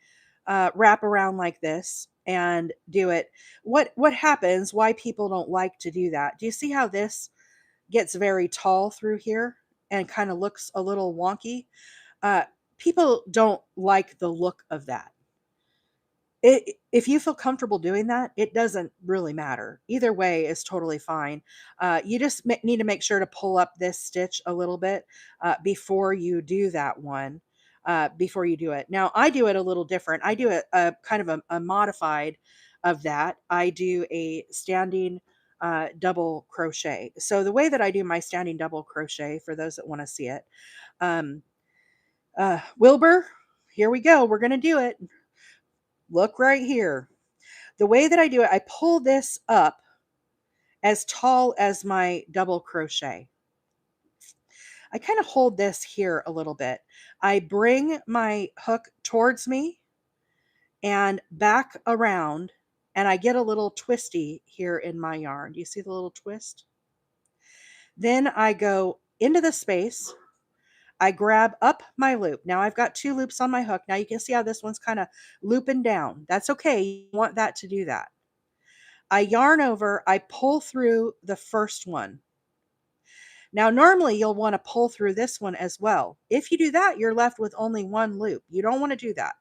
wrap around like this and do it. What happens? Why people don't like to do that? Do you see how this gets very tall through here and kind of looks a little wonky? Uh, People don't like the look of that. If you feel comfortable doing that, it doesn't really matter. Either way is totally fine. You just need to make sure to pull up this stitch a little bit before you do that one, before you do it. Now, I do it a little different. I do a kind of a modified of that. I do a standing double crochet. So the way that I do my standing double crochet, for those that want to see it, um, Wilbur, here we go. We're going to do it. Look right here. The way that I do it, I pull this up as tall as my double crochet. I kind of hold this here a little bit. I bring my hook towards me and back around, and I get a little twisty here in my yarn. Do you see the little twist? Then I go into the space. I grab up my loop. Now I've got 2 loops on my hook. Now you can see how this one's kind of looping down. That's okay. You want that to do that. I yarn over, I pull through the first one. Now, normally you'll want to pull through this one as well. If you do that, you're left with only 1 loop. You don't want to do that.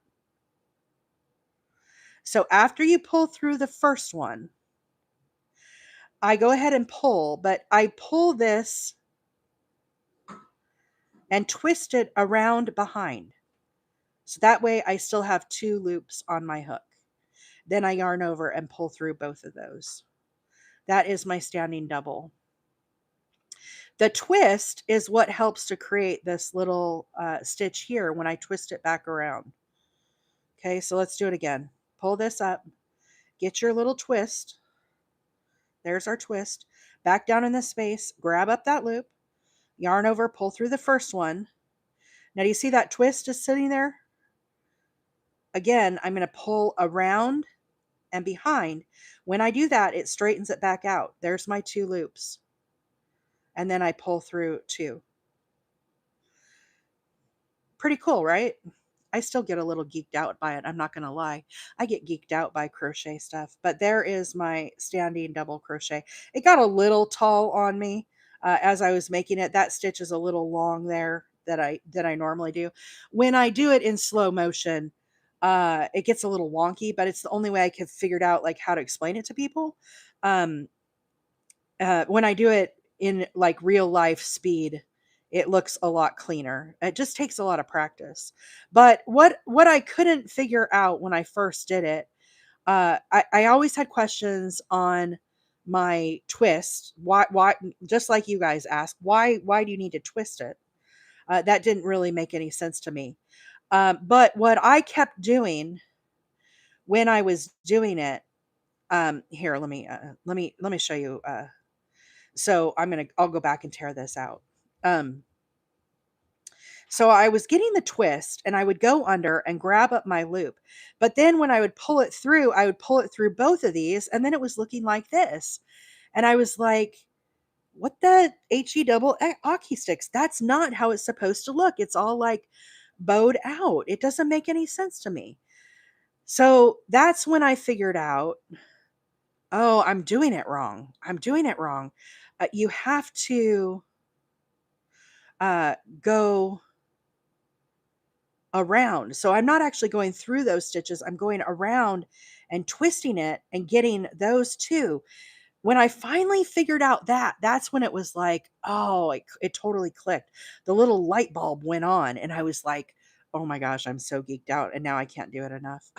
So after you pull through the first one, I go ahead and pull, but I pull this and twist it around behind. So that way I still have 2 loops on my hook. Then I yarn over and pull through both of those. That is my standing double. The twist is what helps to create this little stitch here when I twist it back around. Okay, so let's do it again. Pull this up, get your little twist. There's our twist. Back down in the space, grab up that loop, yarn over, pull through the first one. Now, do you see that twist is sitting there? Again, I'm going to pull around and behind. When I do that, it straightens it back out. There's my 2 loops. And then I pull through 2. Pretty cool, right? I still get a little geeked out by it. I'm not going to lie. I get geeked out by crochet stuff, but there is my standing double crochet. It got a little tall on me. as I was making it. That stitch is a little long there that I normally do. When I do it in slow motion, it gets a little wonky, but it's the only way I could figured out like how to explain it to people. Um, when I do it in like real life speed, it looks a lot cleaner. It just takes a lot of practice. But what I couldn't figure out when I first did it, I always had questions on my twist. Why just like you guys asked, why do you need to twist it? That didn't really make any sense to me. But what I kept doing when I was doing it, here, let me show you. So I'll go back and tear this out. Um, so I was getting the twist and I would go under and grab up my loop. But then when I would pull it through, I would pull it through both of these and then it was looking like this. And I was like, what the HE double hockey sticks? That's not how it's supposed to look. It's all like bowed out. It doesn't make any sense to me. So that's when I figured out, oh, I'm doing it wrong. I'm doing it wrong. You have to go around. So I'm not actually going through those stitches. I'm going around and twisting it and getting those two. When I finally figured out that, that's when it was like, oh, it totally clicked. The little light bulb went on and I was like, oh my gosh, I'm so geeked out and now I can't do it enough.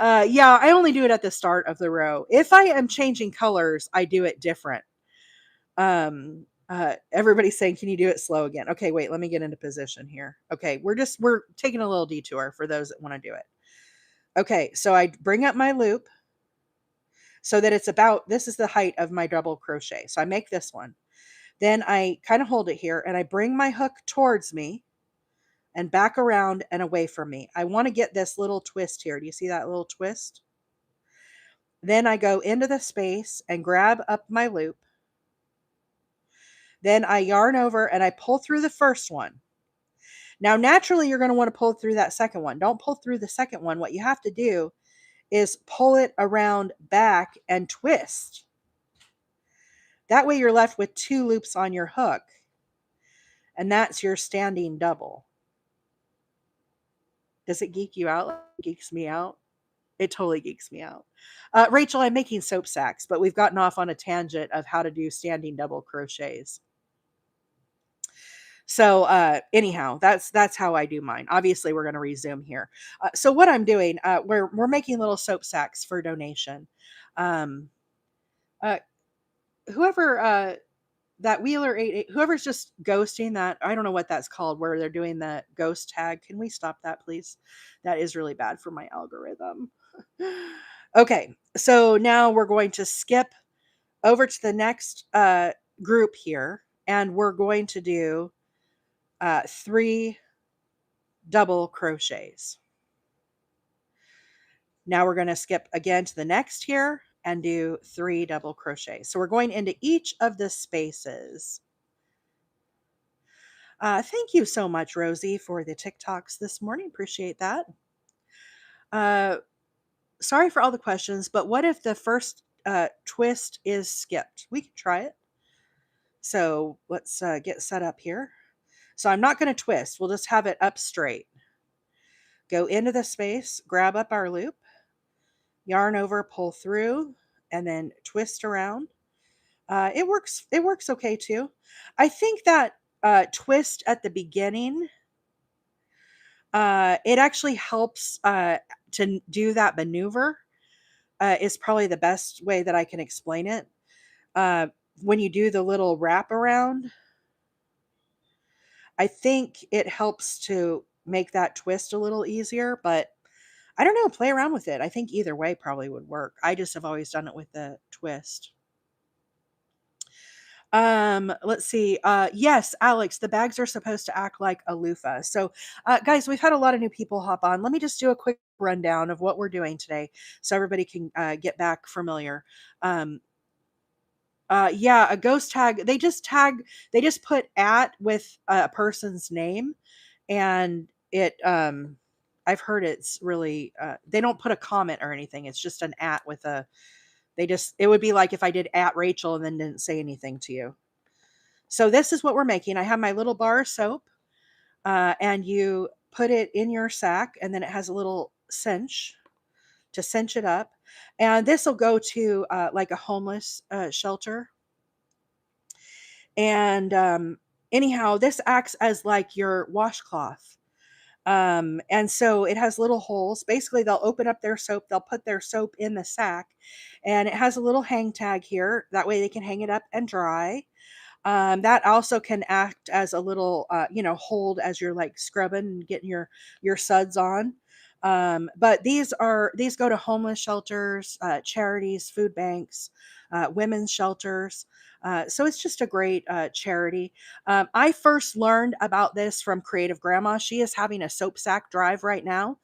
Yeah, I only do it at the start of the row. If I am changing colors, I do it different. Everybody's saying, can you do it slow again? Okay, wait, let me get into position here. Okay, we're taking a little detour for those that want to do it. Okay, so I bring up my loop so that it's about, this is the height of my double crochet. So I make this one. Then I kind of hold it here and I bring my hook towards me and back around and away from me. I want to get this little twist here. Do you see that little twist? Then I go into the space and grab up my loop. Then I yarn over and I pull through the first one. Now, naturally, you're going to want to pull through that second one. Don't pull through the second one. What you have to do is pull it around back and twist. That way you're left with two loops on your hook. And that's your standing double. Does it geek you out? It geeks me out. It totally geeks me out. Rachel, I'm making soap sacks, but we've gotten off on a tangent of how to do standing double crochets. So anyhow, that's how I do mine. Obviously, we're going to resume here. So what I'm doing, we're making little soap sacks for donation. Um, uh, whoever that Wheeler 88, whoever's just ghosting that, I don't know what that's called, where they're doing the ghost tag. Can we stop that, please? That is really bad for my algorithm. Okay, so now we're going to skip over to the next group here, and we're going to do 3 double crochets. Now we're going to skip again to the next here and do 3 double crochets. So we're going into each of the spaces. Thank you so much, Rosie, for the TikToks this morning. Appreciate that. Sorry for all the questions, but what if the first twist is skipped? We can try it. So let's get set up here. So I'm not going to twist. We'll just have it up straight. Go into the space, grab up our loop, yarn over, pull through, and then twist around. It works. It works okay too. I think that twist at the beginning, it actually helps to do that maneuver. Is probably the best way that I can explain it. When you do the little wrap around, I think it helps to make that twist a little easier, but I don't know, play around with it. I think either way probably would work. I just have always done it with the twist. Let's see. Yes, Alex, the bags are supposed to act like a loofah. So, guys, we've had a lot of new people hop on. Let me just do a quick rundown of what we're doing today so everybody can get back familiar. Um, yeah, a ghost tag. They just put at with a person's name and I've heard it's really, they don't put a comment or anything. It's just an at with It would be like if I did at Rachel and then didn't say anything to you. So this is what we're making. I have my little bar of soap, and you put it in your sack, and then it has a little cinch to cinch it up. And this will go to like a homeless shelter. And anyhow, this acts as like your washcloth. And so it has little holes. Basically, they'll open up their soap, they'll put their soap in the sack, and it has a little hang tag here. That way they can hang it up and dry. That also can act as a little, hold as you're like scrubbing and getting your suds on. But these go to homeless shelters, charities, food banks, women's shelters. So it's just a great charity. I first learned about this from Creative Grandma. She is having a soap sack drive right now.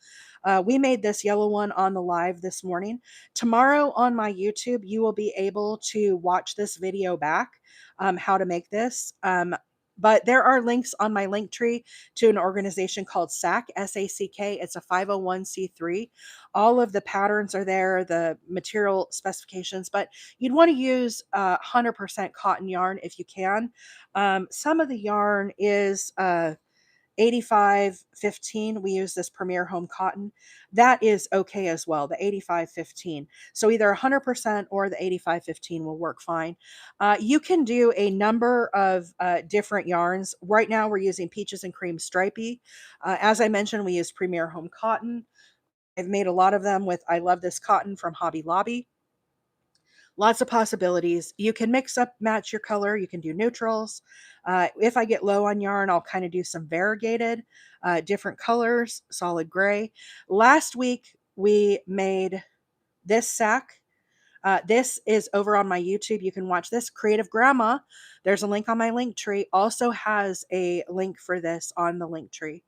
We made this yellow one on the live this morning. Tomorrow on my YouTube, you will be able to watch this video back, how to make this. But there are links on my link tree to an organization called S.A.C.K, S-A-C-K. It's a 501c3. All of the patterns are there, the material specifications, but you'd want to use 100% cotton yarn if you can. Some of the yarn is 8515. We use this Premier Home Cotton. That is okay as well, the 8515. So either 100% or the 8515 will work fine. You can do a number of different yarns. Right now we're using Peaches and Cream Stripey. As I mentioned, we use Premier Home Cotton. I've made a lot of them with I Love This Cotton from Hobby Lobby. Lots of possibilities. You can mix up, match your color. You can do neutrals. If I get low on yarn, I'll kind of do some variegated, different colors, solid gray. Last week, we made this sack. This is over on my YouTube. You can watch this. Creative Grandma, there's a link on my link tree, also has a link for this on the link tree.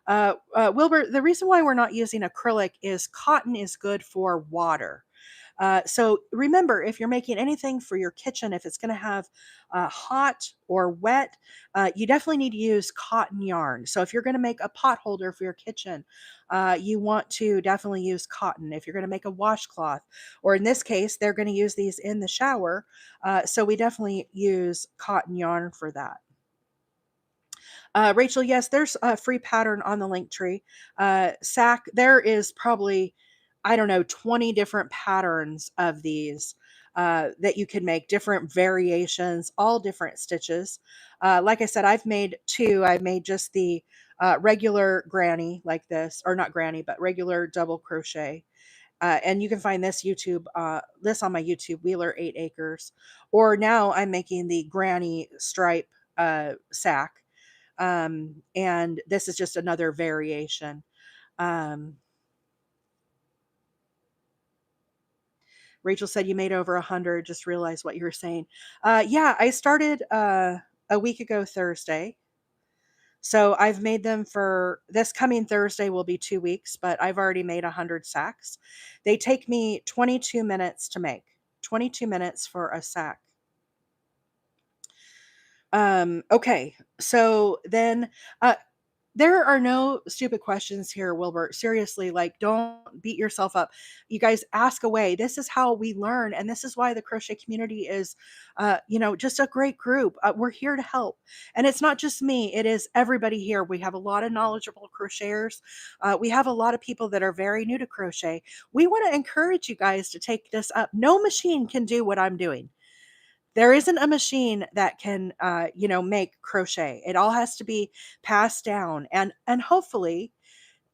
Wilbur, the reason why we're not using acrylic is cotton is good for water. So remember, if you're making anything for your kitchen, if it's going to have hot or wet, you definitely need to use cotton yarn. So if you're going to make a pot holder for your kitchen, you want to definitely use cotton. If you're going to make a washcloth, or in this case, they're going to use these in the shower. So we definitely use cotton yarn for that. Rachel, yes, there's a free pattern on the link tree. S.A.C.K, there is probably, I don't know, 20 different patterns of these that you can make, different variations, all different stitches. Like I said, I've made two. I've made just the regular granny like this, or not granny, but regular double crochet. And you can find this on my YouTube, Wheeler 8 Acres. Or now I'm making the granny stripe S.A.C.K. And this is just another variation. Um, Rachel said you made over 100. Just realized what you were saying. Yeah, I started a week ago Thursday. So I've made them for this coming Thursday will be 2 weeks, but I've already made 100 sacks. They take me 22 minutes to make. 22 minutes for a sack. Okay, so then there are no stupid questions here, Wilbur. Seriously, like, don't beat yourself up. You guys ask away. This is how we learn, and this is why the crochet community is, just a great group. We're here to help, and it's not just me. It is everybody here. We have a lot of knowledgeable crocheters. We have a lot of people that are very new to crochet. We want to encourage you guys to take this up. No machine can do what I'm doing. There isn't a machine that can, make crochet. It all has to be passed down, and hopefully,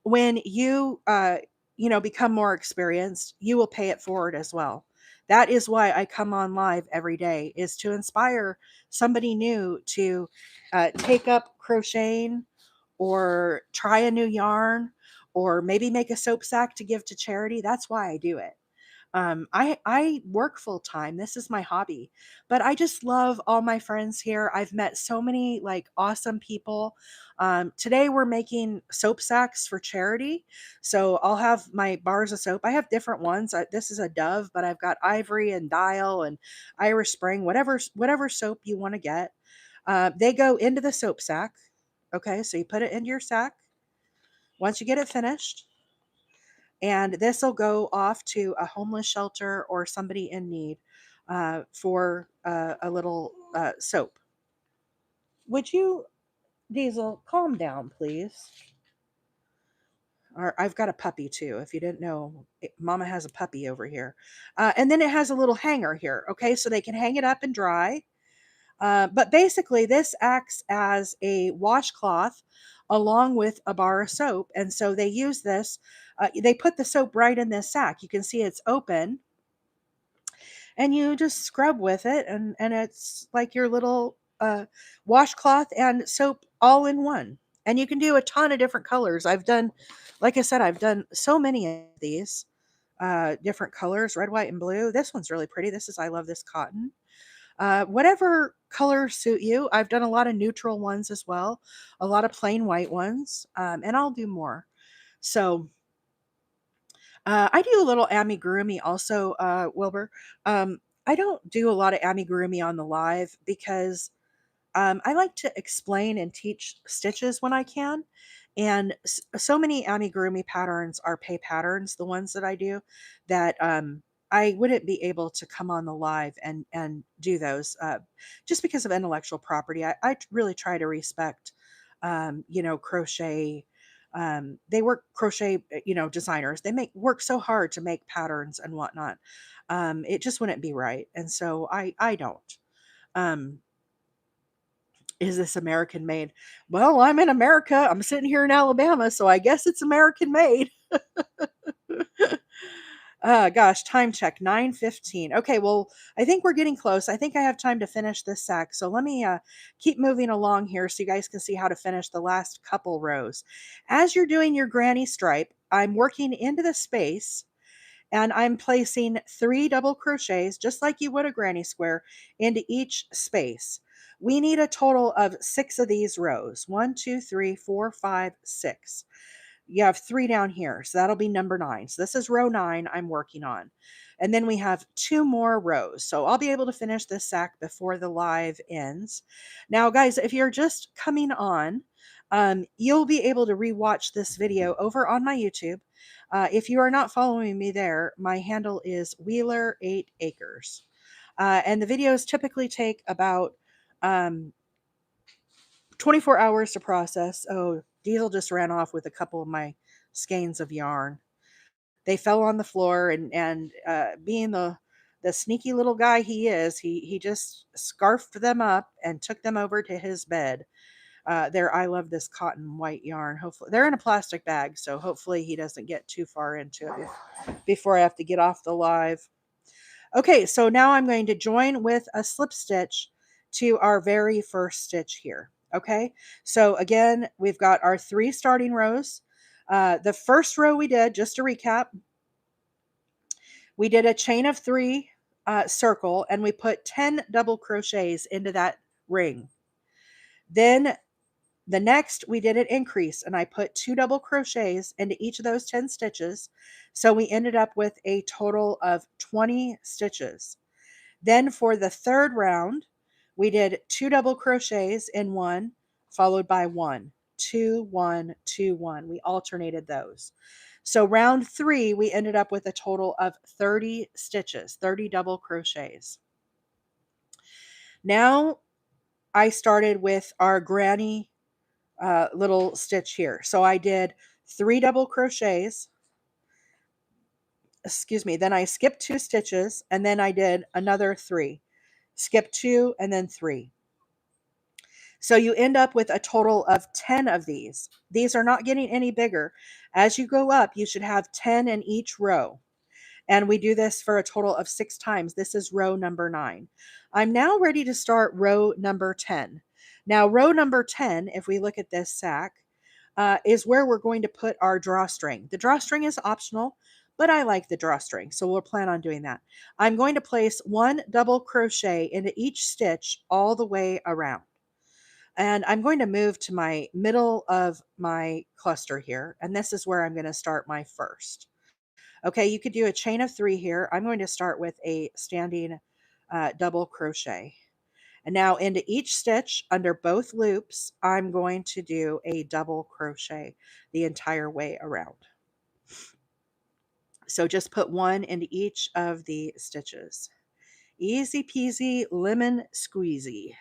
when you, become more experienced, you will pay it forward as well. That is why I come on live every day, is to inspire somebody new to take up crocheting, or try a new yarn, or maybe make a soap sack to give to charity. That's why I do it. I work full time. This is my hobby, but I just love all my friends here. I've met so many like awesome people. Today we're making soap sacks for charity, so I'll have my bars of soap. I have different ones. This is a Dove, but I've got Ivory and Dial and Irish Spring, whatever soap you want to get. They go into the soap sack. Okay, so you put it into your sack. Once you get it finished, And this will go off to a homeless shelter or somebody in need for a little soap. Would you, Diesel, calm down, please? Or I've got a puppy too. If you didn't know, Mama has a puppy over here. And then it has a little hanger here. Okay, so they can hang it up and dry. But basically, this acts as a washcloth along with a bar of soap. And so they use this, they put the soap right in this sack. You can see it's open and you just scrub with it. And it's like your little washcloth and soap all in one. And you can do a ton of different colors. I've done, like I said, I've done so many of these different colors, red, white, and blue. This one's really pretty. This is, I love this cotton. Whatever colors suit you. I've done a lot of neutral ones as well, a lot of plain white ones, and I'll do more. So I do a little amigurumi also, Wilbur. I don't do a lot of amigurumi on the live because I like to explain and teach stitches when I can. And so many amigurumi patterns are pay patterns, the ones that I do, that I wouldn't be able to come on the live and do those just because of intellectual property. I really try to respect, crochet. They work crochet, designers. They make work so hard to make patterns and whatnot. It just wouldn't be right, and so I don't. Um, is this American made? Well, I'm in America. I'm sitting here in Alabama, so I guess it's American made. Gosh, time check 9:15. Okay, well, I think we're getting close. I think I have time to finish this sack. So let me keep moving along here so you guys can see how to finish the last couple rows. As you're doing your granny stripe, I'm working into the space and I'm placing 3 double crochets just like you would a granny square into each space. We need a total of 6 of these rows. 1, 2, 3, 4, 5, 6. You have 3 down here, so that'll be number 9. So this is row 9 I'm working on. And then we have 2 more rows. So I'll be able to finish this sack before the live ends. Now, guys, if you're just coming on, you'll be able to rewatch this video over on my YouTube. If you are not following me there, my handle is Wheeler 8 Acres. And the videos typically take about 24 hours to process. Oh, Diesel just ran off with a couple of my skeins of yarn. They fell on the floor, and being the sneaky little guy he is, he just scarfed them up and took them over to his bed. There, I love this cotton white yarn. Hopefully, they're in a plastic bag, so hopefully he doesn't get too far into it before I have to get off the live. Okay, so now I'm going to join with a slip stitch to our very first stitch here. Okay, so again, we've got our 3 starting rows. The first row we did, just to recap, we did a chain of 3 circle and we put 10 double crochets into that ring. Then the next we did an increase and I put 2 double crochets into each of those 10 stitches. So we ended up with a total of 20 stitches. Then for the third round, we did 2 double crochets in one, followed by 1, 2, 1, 2, 1. We alternated those. So round 3, we ended up with a total of 30 stitches, 30 double crochets. Now I started with our granny little stitch here. So I did 3 double crochets. Excuse me. Then I skipped 2 stitches and then I did another 3. Skip 2 and then 3. So you end up with a total of 10 of these. These are not getting any bigger. As you go up, you should have 10 in each row. And we do this for a total of 6 times. This is row number 9. I'm now ready to start row number 10. Now, row number 10, if we look at this sack, is where we're going to put our drawstring. The drawstring is optional, but I like the drawstring, so we'll plan on doing that. I'm going to place 1 double crochet into each stitch all the way around. And I'm going to move to my middle of my cluster here, and this is where I'm going to start my first. Okay, you could do a chain of 3 here. I'm going to start with a standing double crochet. And now into each stitch under both loops, I'm going to do a double crochet the entire way around. So just put one into each of the stitches. Easy peasy lemon squeezy.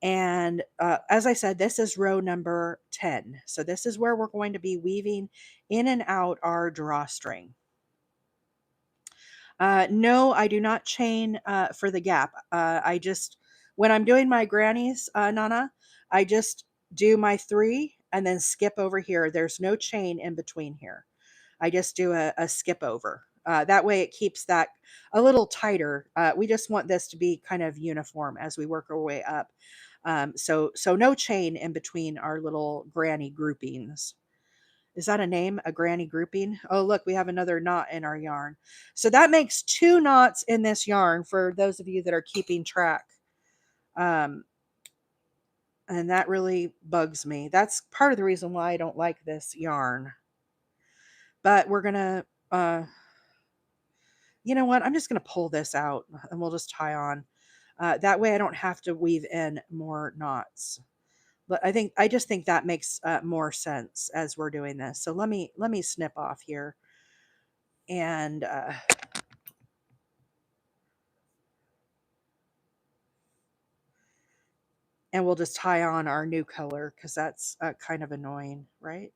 And as I said, this is row number 10. So this is where we're going to be weaving in and out our drawstring. No, I do not chain for the gap. I just, when I'm doing my grannies, Nana, I just do my 3 and then skip over here. There's no chain in between here. I just do a skip over. That way it keeps that a little tighter. We just want this to be kind of uniform as we work our way up. So no chain in between our little granny groupings. Is that a name? A granny grouping? Oh, look, we have another knot in our yarn. So that makes 2 knots in this yarn for those of you that are keeping track. Um, and that really bugs me. That's part of the reason why I don't like this yarn. But we're going to, you know what? I'm just going to pull this out and we'll just tie on. That way I don't have to weave in more knots. But I just think that makes more sense as we're doing this. So let me snip off here and we'll just tie on our new color because that's kind of annoying, right?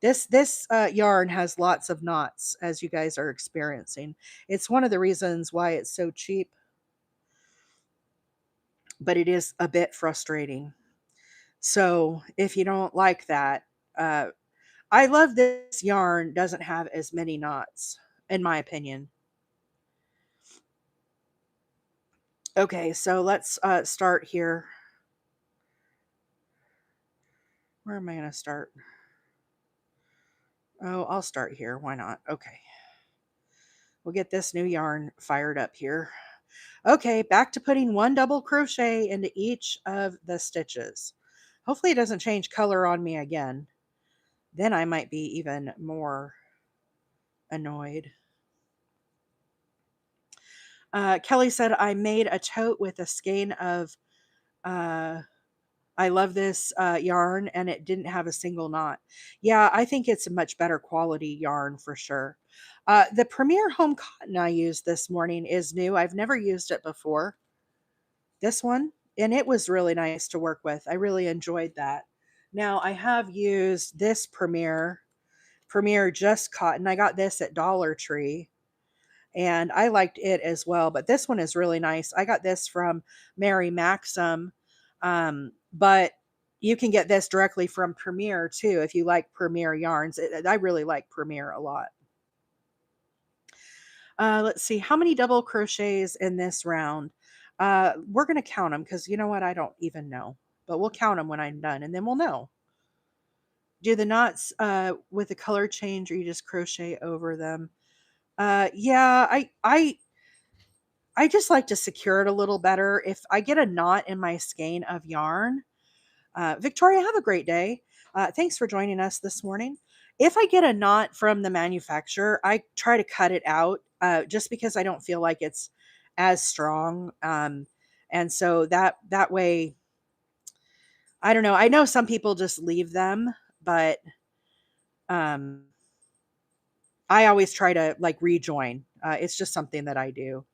This yarn has lots of knots, as you guys are experiencing. It's one of the reasons why it's so cheap, but it is a bit frustrating. So if you don't like that, uh, I love this yarn doesn't have as many knots, in my opinion. Okay, so let's start here. Where am I going to start? Oh, I'll start here. Why not? Okay. We'll get this new yarn fired up here. Okay, back to putting 1 double crochet into each of the stitches. Hopefully it doesn't change color on me again. Then I might be even more annoyed. Kelly said, I made a tote with a skein of, I love this yarn, and it didn't have a single knot. Yeah, I think it's a much better quality yarn for sure. The Premier Home Cotton I used this morning is new. I've never used it before. This one, and it was really nice to work with. I really enjoyed that. Now I have used this Premier Just Cotton. I got this at Dollar Tree and I liked it as well, but this one is really nice. I got this from Mary Maxim. But you can get this directly from Premier too if you like Premier yarns. I really like Premier a lot. Let's see, how many double crochets in this round? We're going to count them because you know what? I don't even know. But we'll count them when I'm done and then we'll know. Do the knots with the color change or you just crochet over them? Yeah, I just like to secure it a little better. If I get a knot in my skein of yarn, Victoria, have a great day. Thanks for joining us this morning. If I get a knot from the manufacturer, I try to cut it out just because I don't feel like it's as strong. And so that way, I don't know. I know some people just leave them, but um, I always try to like rejoin. It's just something that I do.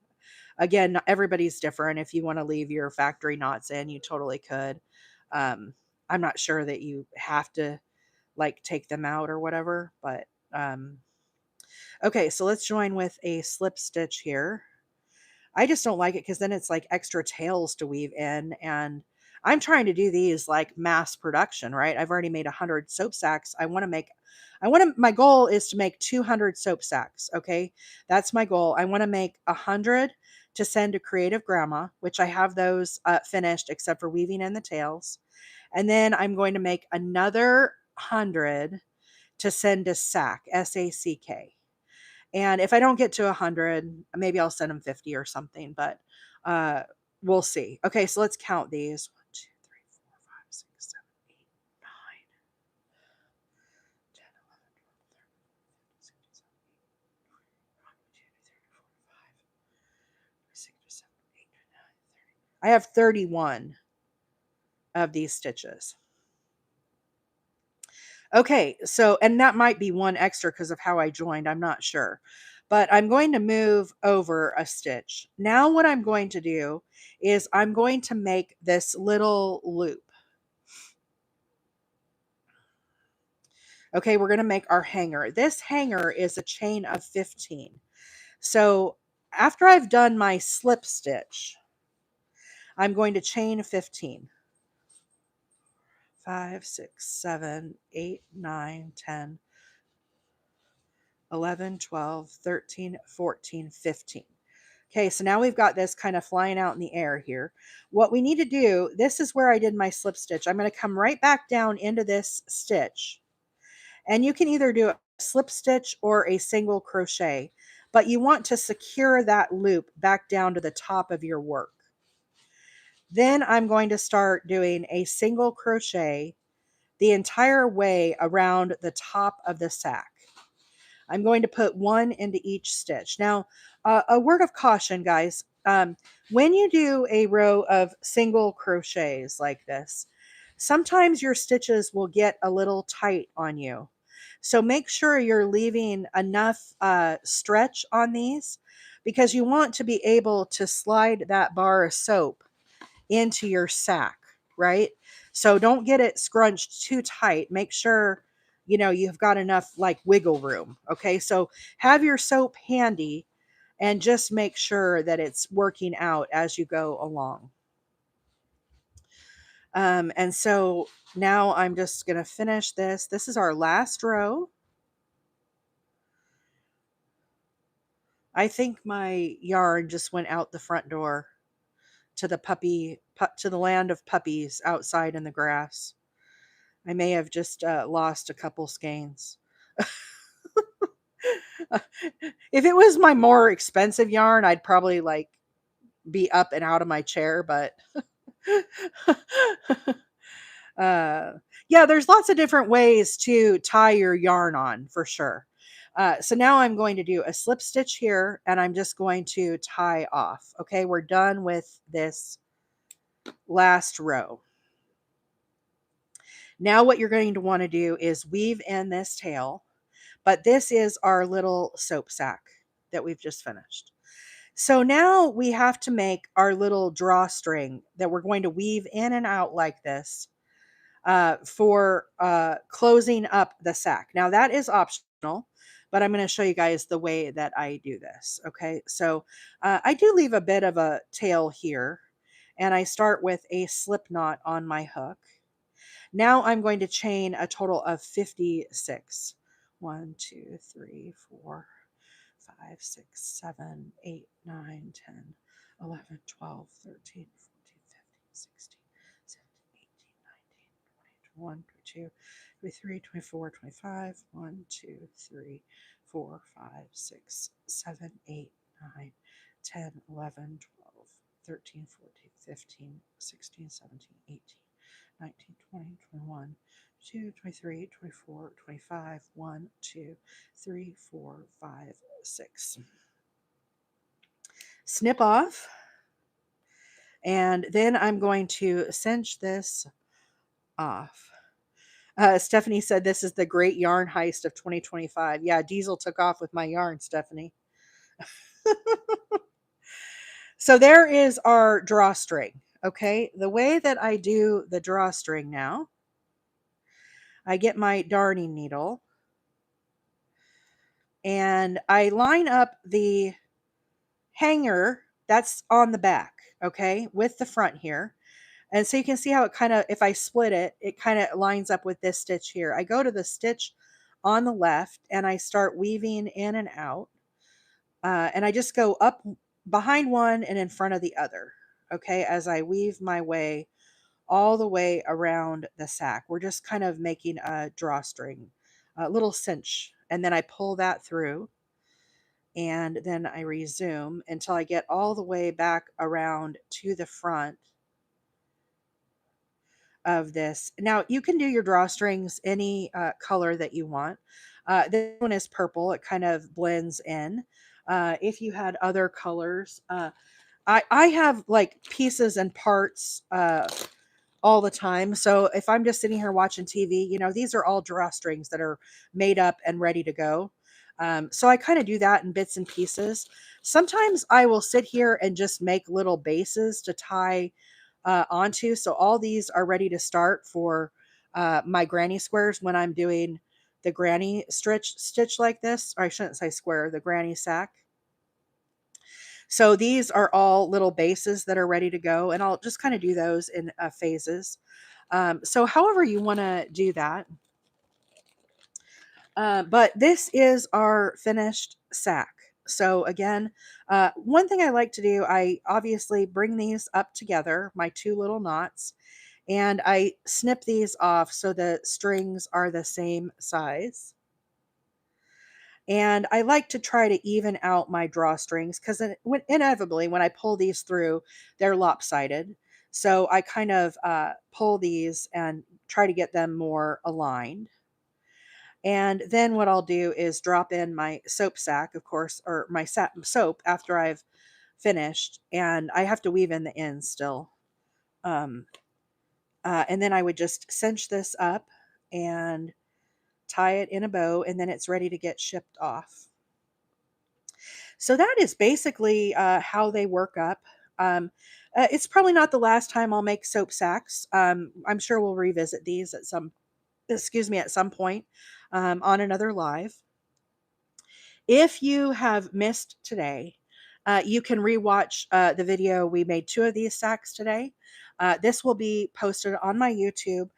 Again, everybody's different. If you want to leave your factory knots in, you totally could. Um, I'm not sure that you have to like take them out or whatever, but okay, so let's join with a slip stitch here. I just don't like it because then it's like extra tails to weave in, and I'm trying to do these like mass production, right? I've already made 100 soap sacks. My goal is to make 200 soap sacks. Okay, that's my goal. I want to make 100 to send to Creative Grandma, which I have those finished except for weaving in the tails, and then I'm going to make another 100 to send to S.A.C.K, S-A.C.K. And if I don't get to 100, maybe I'll send them 50 or something, but uh, we'll see. Okay, so let's count these. 1, 2, 3, 4, 5, 6, 7, 8, 9, 10, 11, 12, 13, 14, 15, 16, 17, 18, 19, 30. I have 31 of these stitches. Okay, so, and that might be one extra because of how I joined, I'm not sure. But I'm going to move over a stitch. Now what I'm going to do is I'm going to make this little loop. Okay, we're going to make our hanger. This hanger is a chain of 15. So after I've done my slip stitch, I'm going to chain 15. 5, 6, 7, 8, 9, 10, 11, 12, 13, 14, 15. Okay, so now we've got this kind of flying out in the air here. What we need to do, this is where I did my slip stitch. I'm going to come right back down into this stitch. And you can either do a slip stitch or a single crochet, but you want to secure that loop back down to the top of your work. Then I'm going to start doing a single crochet the entire way around the top of the sack. I'm going to put one into each stitch. Now, a word of caution, guys. When you do a row of single crochets like this, sometimes your stitches will get a little tight on you. So make sure you're leaving enough stretch on these because you want to be able to slide that bar of soap into your sack, right? So don't get it scrunched too tight. Make sure, you've got enough like wiggle room. Okay. So have your soap handy and just make sure that it's working out as you go along. And so now I'm just going to finish this. This is our last row. I think my yarn just went out the front door to to the land of puppies outside in the grass. I may have just lost a couple skeins. If it was my more expensive yarn, I'd probably like be up and out of my chair, but yeah, there's lots of different ways to tie your yarn on for sure. So now I'm going to do a slip stitch here and I'm just going to tie off. Okay, we're done with this last row. Now what you're going to want to do is weave in this tail, but this is our little soap sack that we've just finished. So now we have to make our little drawstring that we're going to weave in and out like this for closing up the sack. Now that is optional, but I'm going to show you guys the way that I do this. Okay, so I do leave a bit of a tail here, and I start with a slip knot on my hook. Now I'm going to chain a total of 56. 1, 2, 3, 4, 5, 6, 7, 8, 9, 10, 11, 12, 13, 14, 15, 16, 17, 18, 19, 20, 21, 22, 23, 24, 25, 1, 2, 3, 4, 5, 6, 7, 8, 9, 10, 11, 12, 13, 14, 15, 16, 17, 18, 19, 20, 21, 22, 23, 24, 25, 1, 2, 3, 4, 5, 6. Snip off. And then I'm going to cinch this off. Stephanie said this is the great yarn heist of 2025. Yeah, Diesel took off with my yarn, Stephanie. So there is our drawstring. Okay, the way that I do the drawstring now, I get my darning needle and I line up the hanger that's on the back, okay, with the front here. And so you can see how it kind of, if I split it, it kind of lines up with this stitch here. I go to the stitch on the left and I start weaving in and out. And I just go up behind one and in front of the other, okay, as I weave my way all the way around the sack. We're just kind of making a drawstring, a little cinch. And then I pull that through and then I resume until I get all the way back around to the front of this. Now you can do your drawstrings any color that you want. This one is purple. It kind of blends in. If you had other colors, I have like pieces and parts all the time. So if I'm just sitting here watching TV, these are all drawstrings that are made up and ready to go. So I kind of do that in bits and pieces. Sometimes I will sit here and just make little bases to tie onto. So all these are ready to start for my granny squares when I'm doing the granny stitch like this. Or I shouldn't say square, the granny sack. So these are all little bases that are ready to go, and I'll just kind of do those in phases. So however you want to do that. But this is our finished sack. So again, one thing I like to do, I obviously bring these up together, my two little knots, and I snip these off so the strings are the same size. And I like to try to even out my drawstrings because inevitably when I pull these through, they're lopsided. So I kind of pull these and try to get them more aligned. And then what I'll do is drop in my soap sack, of course, or my soap after I've finished. And I have to weave in the ends still. Um, and then I would just cinch this up and tie it in a bow, and then it's ready to get shipped off. So that is basically how they work up. Um, it's probably not the last time I'll make soap sacks. I'm sure we'll revisit these at some point on another live. If you have missed today, you can rewatch the video. We made two of these sacks today. This will be posted on my YouTube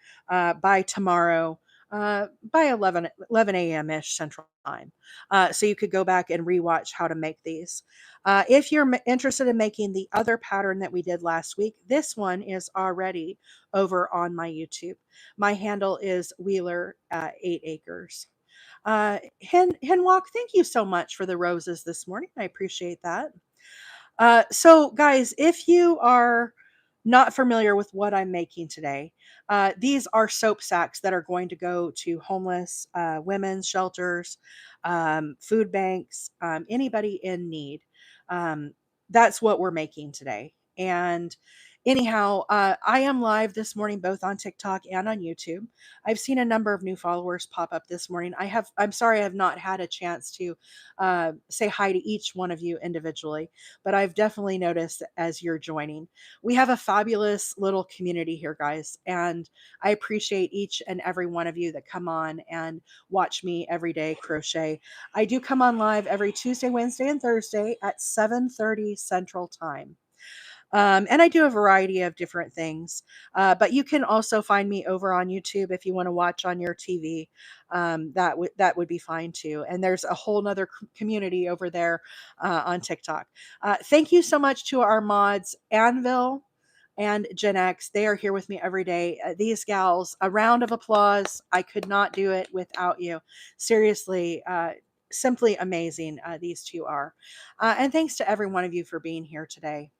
by tomorrow, by 11 a.m. ish Central Time. So you could go back and rewatch how to make these. If you're interested in making the other pattern that we did last week, this one is already over on my YouTube. My handle is Wheeler 8 Acres. Henwalk, thank you so much for the roses this morning. I appreciate that. So, guys, if you are not familiar with what I'm making today, these are soap sacks that are going to go to homeless women's shelters, food banks, anybody in need. Um, that's what we're making today. And anyhow, I am live this morning both on TikTok and on YouTube. I've seen a number of new followers pop up this morning. I'm sorry I have not had a chance to say hi to each one of you individually, but I've definitely noticed as you're joining. We have a fabulous little community here, guys, and I appreciate each and every one of you that come on and watch me every day crochet. I do come on live every Tuesday, Wednesday, and Thursday at 7:30 Central Time. And I do a variety of different things. But you can also find me over on YouTube if you want to watch on your TV. That would be fine too. And there's a whole nother community over there on TikTok. Thank you so much to our mods, Anvil and Gen X. They are here with me every day. These gals, a round of applause. I could not do it without you. Seriously, simply amazing. These two are. And thanks to every one of you for being here today.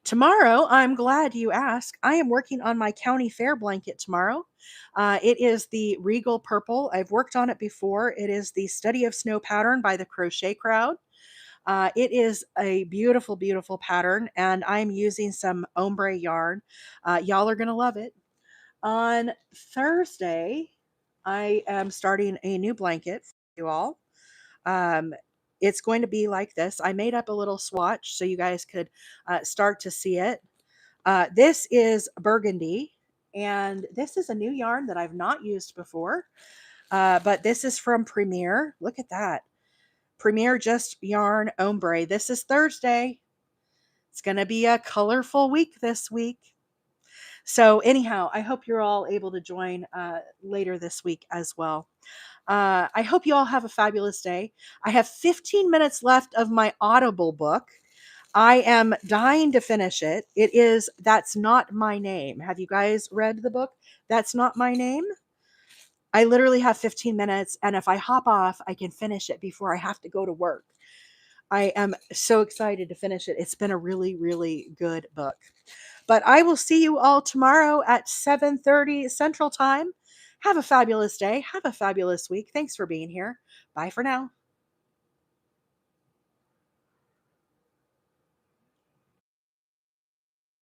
Tomorrow, I'm glad you asked. I am working on my county fair blanket tomorrow. It is the Regal Purple. I've worked on it before. It is the Study of Snow pattern by the Crochet Crowd. It is a beautiful, beautiful pattern, and I'm using some ombre yarn. Y'all are going to love it. On Thursday, I am starting a new blanket for you all. Um, it's going to be like this. I made up a little swatch so you guys could start to see it. This is burgundy, and this is a new yarn that I've not used before. But this is from Premier. Look at that. Premier Just Yarn Ombre. This is Thursday. It's going to be a colorful week this week. So anyhow, I hope you're all able to join later this week as well. I hope you all have a fabulous day. I have 15 minutes left of my Audible book. I am dying to finish it. It is That's Not My Name. Have you guys read the book? That's Not My Name. I literally have 15 minutes, and if I hop off, I can finish it before I have to go to work. I am so excited to finish it. It's been a really, really good book. But I will see you all tomorrow at 7:30 Central Time. Have a fabulous day. Have a fabulous week. Thanks for being here. Bye for now.